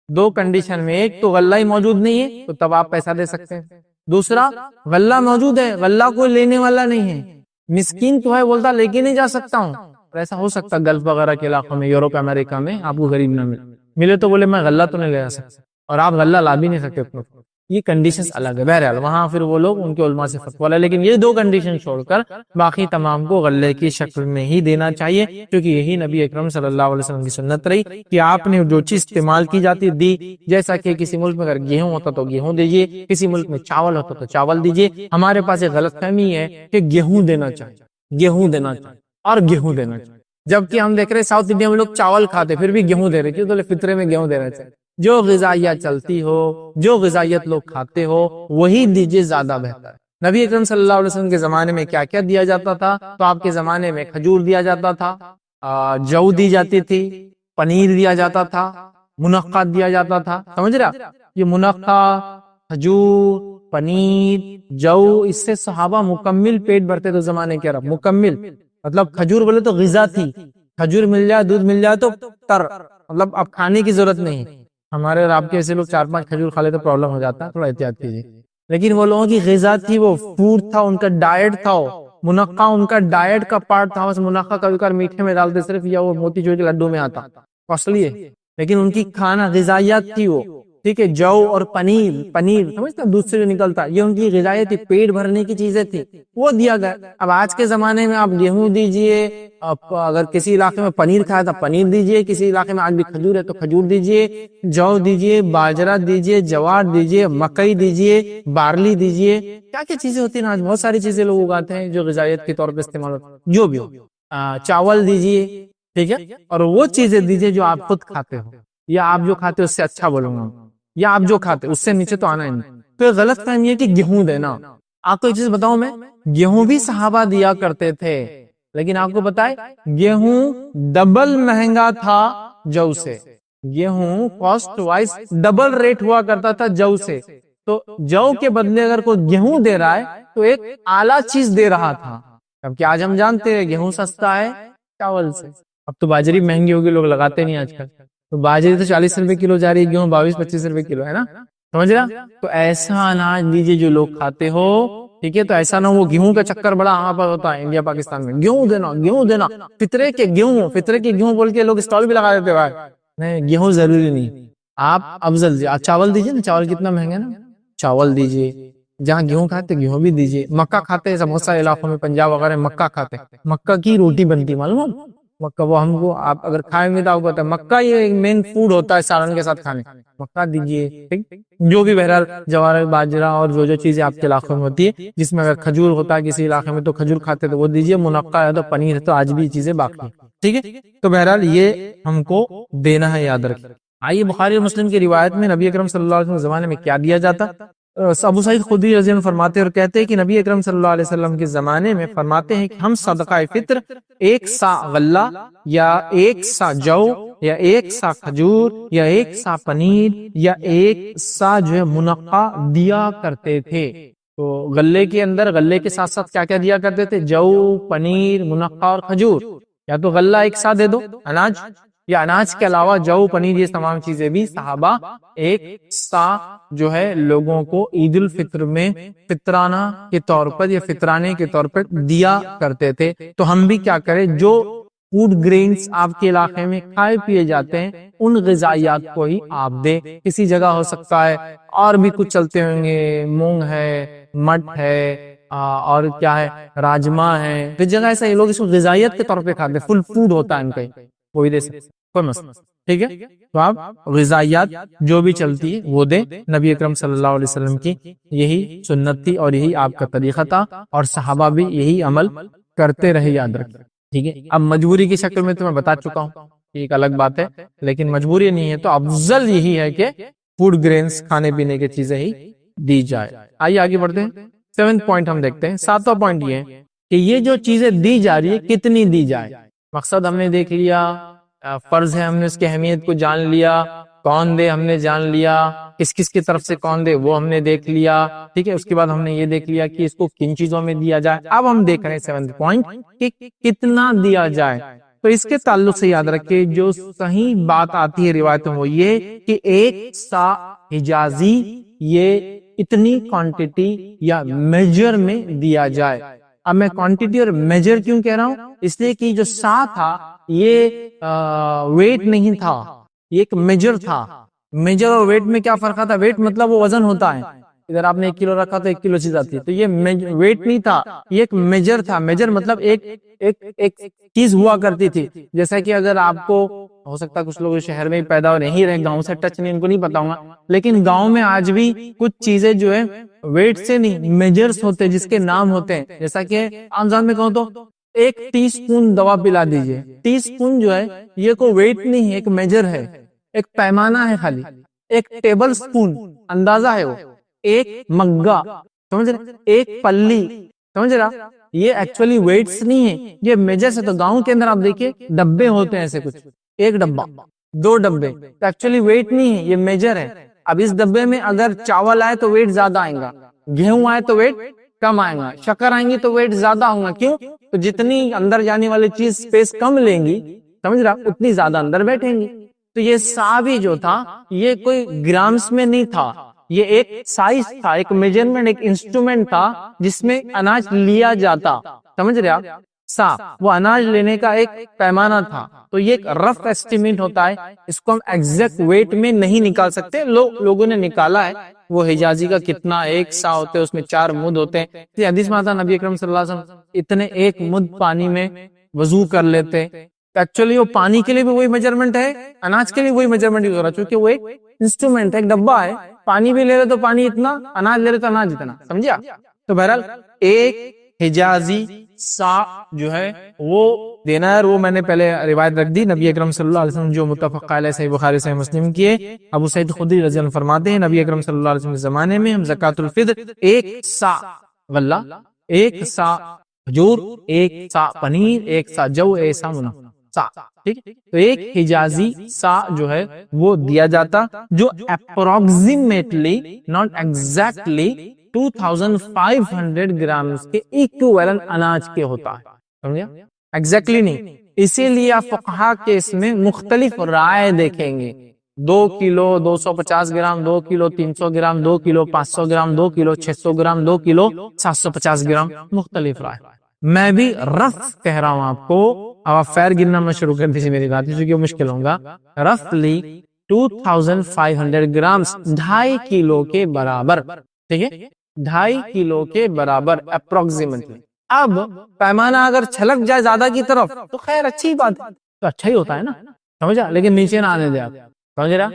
2 کنڈیشن میں، ایک تو غلہ ہی موجود نہیں ہے تو تب آپ پیسہ دے سکتے ہیں، دوسرا غلہ موجود ہے، غلہ کوئی لینے والا نہیں ہے، مسکین تو ہے، بولتا لے کے نہیں جا سکتا ہوں، ایسا ہو سکتا گلف وغیرہ کے علاقوں میں، یوروپ امریکہ میں آپ کو غریب نہ ملے تو بولے میں غلہ تو نہیں لے جا سکتا، اور آپ غلہ لا بھی نہیں سکتے، یہ کنڈیشنز الگ ہے. بہرحال وہاں پھر وہ لوگ ان کے علماء سے فتویٰ لے, لیکن یہ 2 کنڈیشن چھوڑ کر باقی تمام کو غلے کی شکل میں ہی دینا چاہیے, کیونکہ یہی نبی اکرم صلی اللہ علیہ وسلم کی سنت رہی کہ آپ نے جو چیز استعمال کی جاتی دی. جیسا کہ کسی ملک میں اگر گیہوں ہوتا تو گیہوں دیجیے, کسی ملک میں چاول ہوتا تو چاول دیجیے. ہمارے پاس ایک غلط فہمی ہے کہ گیہوں دینا چاہیے, گیہوں دینا چاہیے اور گیہوں دینا چاہیے, جبکہ ہم دیکھ رہے ساؤتھ انڈیا میں لوگ چاول کھاتے پھر بھی گیہوں دے رہے, کیوں؟ تو فطرے میں گیہوں دینا چاہیے. جو غذائیت چلتی ہو, جو غذائیت لوگ کھاتے ہو وہی دیجیے, زیادہ بہتر ہے. نبی اکرم صلی اللہ علیہ وسلم کے زمانے میں کیا کیا دیا جاتا تھا؟ تو آپ کے زمانے میں کھجور دیا جاتا تھا, جو دی جاتی تھی, پنیر دیا جاتا تھا, منقع دیا جاتا تھا. سمجھ رہا؟ یہ منقع, کھجور, پنیر, جو, اس سے صحابہ مکمل پیٹ بھرتے تھے زمانے کے عرب. مکمل مطلب کھجور بولے تو غذا تھی, کھجور مل جائے, دودھ مل جائے تو تر, مطلب اب کھانے کی ضرورت نہیں. ہمارے اور آپ کے ایسے لوگ 4-5 کھجور کھا لے تو پرابلم ہو جاتا ہے, تھوڑا احتیاط کیجیے. لیکن وہ لوگوں کی غذا تھی, وہ فوڈ تھا, ان کا ڈائٹ تھا. منقع ان کا ڈائٹ کا پارٹ تھا. بس منقع کبھی کبھار میٹھے میں ڈالتے صرف, یا وہ موتی چور کے لڈو میں آتا, کاسٹلی ہے, لیکن ان کی کھانا غذائیت تھی وہ. ٹھیک ہے, جو اور پنیر, پنیر سمجھتا دودھ سے جو نکلتا, یہ ان کی غذائیت تھی, پیٹ بھرنے کی چیزیں تھی, وہ دیا گیا. اب آج کے زمانے میں آپ گیہوں دیجئے, اگر کسی علاقے میں پنیر کھایا تو پنیر دیجئے, کسی علاقے میں آج بھی کھجور ہے تو کھجور دیجئے, جو دیجئے, باجرہ دیجئے, جوار دیجئے, مکئی دیجئے, بارلی دیجئے. کیا کیا چیزیں ہوتی ہیں آج, بہت ساری چیزیں لوگ اگاتے ہیں جو غذائیت کے طور پہ استعمال ہوتی ہیں. جو بھی ہو, چاول دیجئے, ٹھیک ہے, اور وہ چیزیں دیجئے جو آپ خود کھاتے ہو, یا آپ جو کھاتے ہو اس سے اچھا بولوں گا, یا آپ جو کھاتے اس سے نیچے تو آنا ہی نہیں. تو غلط فہمی ہے کہ گیہوں دینا. آپ کو ایک چیز بتاؤں میں, گیہوں بھی صحابہ دیا کرتے تھے, لیکن آپ کو بتائے گیہوں ڈبل مہنگا تھا جو سے. گیہوں کاسٹ وائز ڈبل ریٹ ہوا کرتا تھا جو سے. تو جو کے بدلے اگر کوئی گیہوں دے رہا ہے تو ایک اعلیٰ چیز دے رہا تھا. اب کہ آج ہم جانتے ہیں گیہوں سستا ہے چاول سے. اب تو باجری مہنگی ہوگی, لوگ لگاتے نہیں آج کل. تو باجری تو 40 روپے کلو جا رہی ہے, گیہوں 22-25 روپے کلو ہے نا, سمجھ رہا؟ تو ایسا اناج دیجیے جو لوگ کھاتے ہو, ٹھیک ہے. تو ایسا نہ وہ گیہوں کا چکر بڑا وہاں پر ہوتا ہے انڈیا پاکستان میں, گیہوں دینا, گیہوں دینا, فطرے کے گیہوں, فطرے کے گیہوں بول کے لوگ اسٹال بھی لگا دیتے بھائی. نہیں, گیہوں ضروری نہیں, آپ افضل چاول دیجیے نا. چاول کتنا مہنگا ہے نا, چاول دیجیے. جہاں گیہوں کھاتے گیہوں بھی دیجیے. مکہ کھاتے ہیں, بہت سارے علاقوں میں پنجاب وغیرہ مکہ کھاتے, مکہ کی روٹی بنتی, معلوم ہے مکہ, وہ ہم کو آپ اگر کھائیں گے تو آپ کو پتا ہے مکہ یہ مین فوڈ ہوتا ہے سالن کے ساتھ کھانے. مکہ دیجیے, ٹھیک, جو بھی بہرحال جوار, باجرہ اور جو چیزیں آپ کے علاقوں میں ہوتی ہے, جس میں اگر کھجور ہوتا ہے کسی علاقے میں تو کھجور کھاتے تو وہ دیجیے. منقع ہے تو پنیر ہے تو آج بھی چیزیں باقی, ٹھیک ہے. تو بہرحال یہ ہم کو دینا ہے, یاد رکھیں. آئیے بخاری اور مسلم کی روایت میں نبی اکرم صلی اللہ علیہ وسلم کے زمانے میں کیا دیا جاتا. ابو سعید خدری رضی اللہ عنہ فرماتے اور کہتے ہیں کہ نبی اکرم صلی اللہ علیہ وسلم کے زمانے میں فرماتے ہیں کہ ہم صدقہ فطر 1 سا غلہ یا 1 سا جو یا 1 سا کھجور یا 1 سا پنیر یا 1 سا جو ہے منقع دیا کرتے تھے. تو غلے کے اندر غلے کے ساتھ ساتھ کیا کیا دیا کرتے تھے؟ جو, پنیر, منقع اور کھجور. یا تو غلہ 1 سا دے دو اناج, یا اناج کے علاوہ جو, پنیر, یہ تمام چیزیں بھی صحابہ 1 سا جو ہے لوگوں کو عید الفطر میں فطرانہ کے طور پر یا فطرانے کے طور پر دیا کرتے تھے. تو ہم بھی کیا کریں, جو فوڈ گرینز آپ کے علاقے میں کھائے پیے جاتے ہیں ان غذائیات کو ہی آپ دیں. کسی جگہ ہو سکتا ہے اور بھی کچھ چلتے ہوں گے, مونگ ہے, مٹ ہے, اور کیا ہے, راجما ہے. کس جگہ ایسا یہ لوگ اس کو غذائیت کے طور پہ کھاتے ہیں, فل فوڈ ہوتا ہے ان کا, وہی دے سکتے, کوئی مسئلہ, ٹھیک ہے. تو آپ غذائیات جو بھی چلتی ہے وہ دیں. نبی اکرم صلی اللہ علیہ وسلم کی یہی سنت تھی اور یہی آپ کا طریقہ تھا, اور صحابہ بھی یہی عمل کرتے رہے, یاد رکھیں, ٹھیک ہے. اب مجبوری کی شکل میں تو میں بتا چکا ہوں, ایک الگ بات ہے, لیکن مجبوری نہیں ہے تو افضل یہی ہے کہ فوڈ گرینز, کھانے پینے کی چیزیں ہی دی جائے. آئیے آگے بڑھتے ہیں. 7th پوائنٹ ہم دیکھتے ہیں. 7واں پوائنٹ یہ ہے کہ یہ جو چیزیں دی جا رہی ہے کتنی دی جائے. مقصد ہم نے دیکھ لیا, فرض ہے ہم نے اس کی اہمیت کو جان لیا, کون دے ہم نے جان لیا, کس کس کی طرف سے کون دے وہ ہم نے دیکھ لیا, ٹھیک ہے. اس کے بعد ہم نے یہ دیکھ لیا کہ اس کو کن چیزوں میں دیا جائے. اب ہم دیکھ رہے ہیں 7th پوائنٹ کہ کتنا دیا جائے. تو اس کے تعلق سے یاد رکھیں جو صحیح بات آتی ہے روایتوں وہ یہ کہ 1 سا حجازی یہ اتنی کوانٹٹی یا میجر میں دیا جائے. اب میں کوانٹٹی اور میجر کیوں کہہ رہا ہوں, اس لیے کہ جو سا تھا یہ ویٹ نہیں تھا, یہ ایک میجر تھا. میجر اور ویٹ میں کیا فرق تھا؟ ویٹ مطلب وہ وزن ہوتا ہے، ادھر آپ نے 1 کلو رکھا تو 1 کلو چیز آتی ہے، تو یہ ویٹ نہیں تھا، یہ ایک میجر تھا۔ میجر مطلب ایک چیز ہوا کرتی تھی، جیسا کہ اگر آپ کو ہو سکتا ہے کچھ لوگ شہر میں ہی پیدا ہو نہیں رہے، گاؤں سے ٹچ نہیں، ان کو نہیں پتا ہوگا، لیکن گاؤں میں آج بھی کچھ چیزیں جو ہے ویٹ سے نہیں میجرز ہوتے جس کے نام ہوتے ہیں، جیسا کہ عام زبان میں کہوں تو 1 ٹی اسپون دوا پلا دیجئے، ٹی اسپون جو ہے یہ کوئی ویٹ نہیں ہے، ایک میجر ہے، ایک پیمانہ ہے، خالی ایک ٹیبل سپون اندازہ ہے، وہ ایک مگا، سمجھ رہے، ایک پلی، سمجھ رہا، یہ ایکچولی ویٹس نہیں ہے، یہ میجرز ہے۔ تو گاؤں کے اندر آپ دیکھیے ڈبے ہوتے ہیں ایسے کچھ، 1 ڈبہ 2 ڈبے، تو ایکچولی ویٹ نہیں ہے، یہ میجر ہے۔ اب اس ڈبے میں اگر چاول آئے تو ویٹ زیادہ آئے گا، گیہوں آئے تو ویٹ کم آئے گا، شکر آئیں گی تو ویٹ زیادہ ہوگا، کیوں؟ تو جتنی اندر جانے والی چیز سپیس کم لیں گی، سمجھ رہا، اتنی زیادہ اندر بیٹھیں گی۔ تو یہ سا بھی جو تھا یہ کوئی گرامز میں نہیں تھا، یہ ایک سائز تھا، ایک میجرمنٹ، ایک انسٹرومنٹ تھا جس میں اناج لیا جاتا، سمجھ رہے آپ؟ سا وہ اناج لینے کا ایک پیمانہ تھا، تو یہ ایک رف ایسٹیمیٹ ہوتا ہے، اس کو ہم ایگزیکٹ ویٹ میں نہیں نکال سکتے، لوگوں نے نکالا ہے، وہ حجازی کا کتنا 1 سا ہوتے ہیں، اس میں 4 مد ہوتے ہیں۔ یہ حدیث میں آتا ہے نبی اکرم صلی اللہ علیہ وسلم اتنے 1 مد پانی میں وضو کر لیتے۔ ایکچولی وہ پانی کے لیے بھی وہی میجرمنٹ ہے، اناج کے لیے وہی میجرمنٹ یوز ہو رہا ہے، چونکہ وہ ایک انسٹرومنٹ ہے، ایک ڈبہ ہے، پانی بھی لے رہے تو پانی اتنا، اناج لے رہے تو اناج اتنا، سمجھا؟ تو بہرحال ایک حجازی سا جو ہے وہ دینا ہے، وہ میں نے پہلے روایت رکھ دی، نبی اکرم صلی اللہ علیہ وسلم جو متفق علیہ صحیح بخاری صحیح مسلم کی ہے، ابو سعید خدری رضی اللہ عنہ فرماتے ہیں نبی اکرم صلی اللہ علیہ وسلم کے زمانے میں ہم زکوٰۃ الفطر 1 سا غلہ، 1 سا کھجور، 1 سا پنیر، 1 سا جو، 1 سا منافع سا، ٹھیک، تو ایک حجازی سا جو ہے وہ دیا جاتا، جو اپروکسیمیٹلی ناٹ ایگزیکٹلی 2500 گرامز کے ایکویلنٹ اناج کے ہوتا ہے، سمجھا؟ ایگزیکٹلی نہیں، اسی لیے آپ فقہا کے اس میں مختلف رائے دیکھیں گے، 2 کلو 250 گرام، 2 کلو 300 گرام، 2 کلو 500 گرام، 2 کلو 600 گرام، 2 کلو 750 گرام، مختلف رائے۔ میں بھی رف کہہ رہا ہوں آپ کو، اب آپ فیر گننا میں شروع کر دیجیے میری بات، چونکہ مشکل ہوگا، رفلی 2500 گرامز، 2.5 کلو کے برابر، ٹھیک ہے، 2.5 کلو کے برابر اپروکسیمیٹلی۔ اب پیمانہ اگر چھلک جائے زیادہ کی طرف تو خیر اچھی بات ہے، تو اچھا ہی ہوتا ہے نا، سمجھا، لیکن نیچے نہ آنے دے آپ، سمجھ رہا،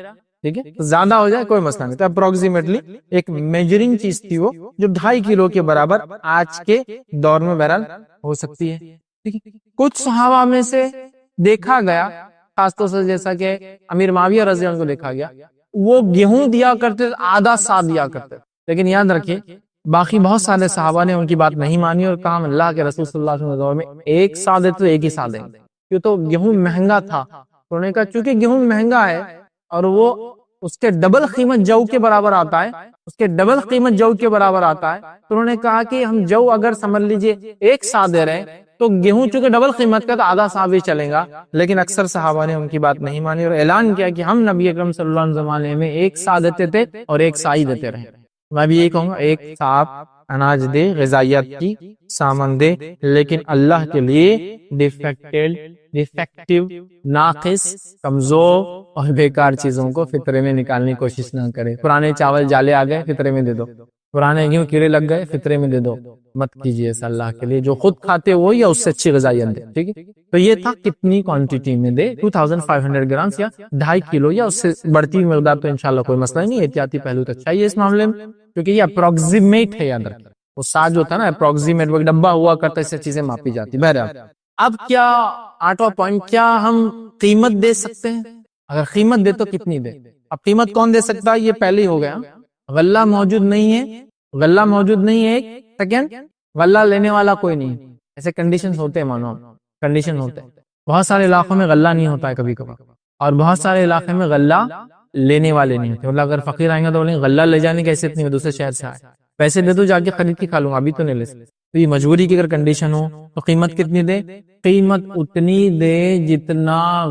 ٹھیک ہے، زیادہ ہو جائے کوئی مسئلہ نہیں، تو اپروکسیمیٹلی ایک میجرنگ چیز تھی وہ، جو 2.5 کلو کے برابر آج کے دور میں بہرحال ہو سکتی ہے، ٹھیک ہے۔ کچھ صحابہ میں سے دیکھا گیا، خاص طور سے جیسا کہ امیر معاویہ رضی اللہ عنہ کو دیکھا گیا، وہ گیہوں دیا کرتے، آدھا سا دیا کرتے، لیکن یاد رکھیے باقی بہت سارے صحابہ نے ان کی بات نہیں مانی اور کہا اللہ کے رسول صلی اللہ علیہ وسلم کے دور میں 1 سا دیتے تو 1 ہی سا دیں گے، کیوں تو گیہوں مہنگا تھا، انہوں نے کہا چونکہ گیہوں مہنگا ہے اور وہ اس کے ڈبل قیمت جو کے برابر آتا ہے، اس کے ڈبل قیمت جو کے برابر آتا ہے، تو انہوں نے کہا کہ ہم جو اگر سمجھ لیجئے 1 سا دے رہے ہیں تو گیہوں چونکہ ڈبل قیمت کا تو آدھا سا بھی چلے گا، لیکن اکثر صحابہ نے ان کی بات نہیں مانی اور اعلان کیا کہ ہم نبی اکرم صلی اللہ علیہ وسلم زمانے میں 1 سا دیتے تھے اور 1 سا ہی دیتے رہے۔ میں بھی یہی کہوں گا 1 سا اناج دے، غذائیت کی سامان دے، لیکن اللہ کے لیے ڈیفیکٹیو، ناقص، کمزور اور بیکار چیزوں کو فطرے میں نکالنے کی کوشش نہ کرے۔ پرانے چاول جالے آ گئے فطرے میں دے دو، پرانے گیہوں کیڑے لگ گئے فطرے میں دے دو، مت کیجیے ایسا اللہ کے لیے، جو خود کھاتے وہ یا اس سے اچھی غذائیت دے، ٹھیک ہے۔ تو یہ تھا کتنی کوانٹٹی میں دے، 2500 گرام یا 2.5 کلو یا اس سے بڑھتی ہوئی مقدار، تو انشاءاللہ کوئی مسئلہ نہیں، احتیاطی پہلو تو اچھا ہی ہے اس معاملے میں، کیونکہ یہ اپروکسیمیٹ ہے، یاد رکھیں وہ سا جو تھا نا اپروکسیمیٹ، وہ ڈبہ ہوا کرتا ہے، اس سے چیزیں ماپی جاتی۔ بہرحال اب کیا 8واں پوائنٹ، کیا ہم قیمت دے سکتے ہیں؟ اگر قیمت دے تو کتنی دے؟ اب قیمت کون دے سکتا ہے؟ یہ پہلے ہی ہو گیا، غلہ موجود نہیں ہے، غلہ موجود نہیں ہے، ایک سیکنڈ، غلہ لینے والا کوئی نہیں، ایسے کنڈیشنز ہوتے ہیں، مانو کنڈیشن ہوتے ہیں، بہت سارے علاقوں میں غلہ نہیں ہوتا ہے کبھی کبھی، اور بہت سارے علاقے میں غلہ لینے والے نہیں ہوتے، مطلب اگر فقیر آئیں گے تو بولیں غلہ لے جانے کی حیثیت نہیں ہے، دوسرے شہر سے آئے، پیسے دے دو جا کے خرید کے کھا لوں گا، ابھی تو نہیں لے سکتے۔ تو یہ مجبوری کی اگر کنڈیشن ہو تو قیمت کتنی دے؟ قیمت اتنی دے جتنا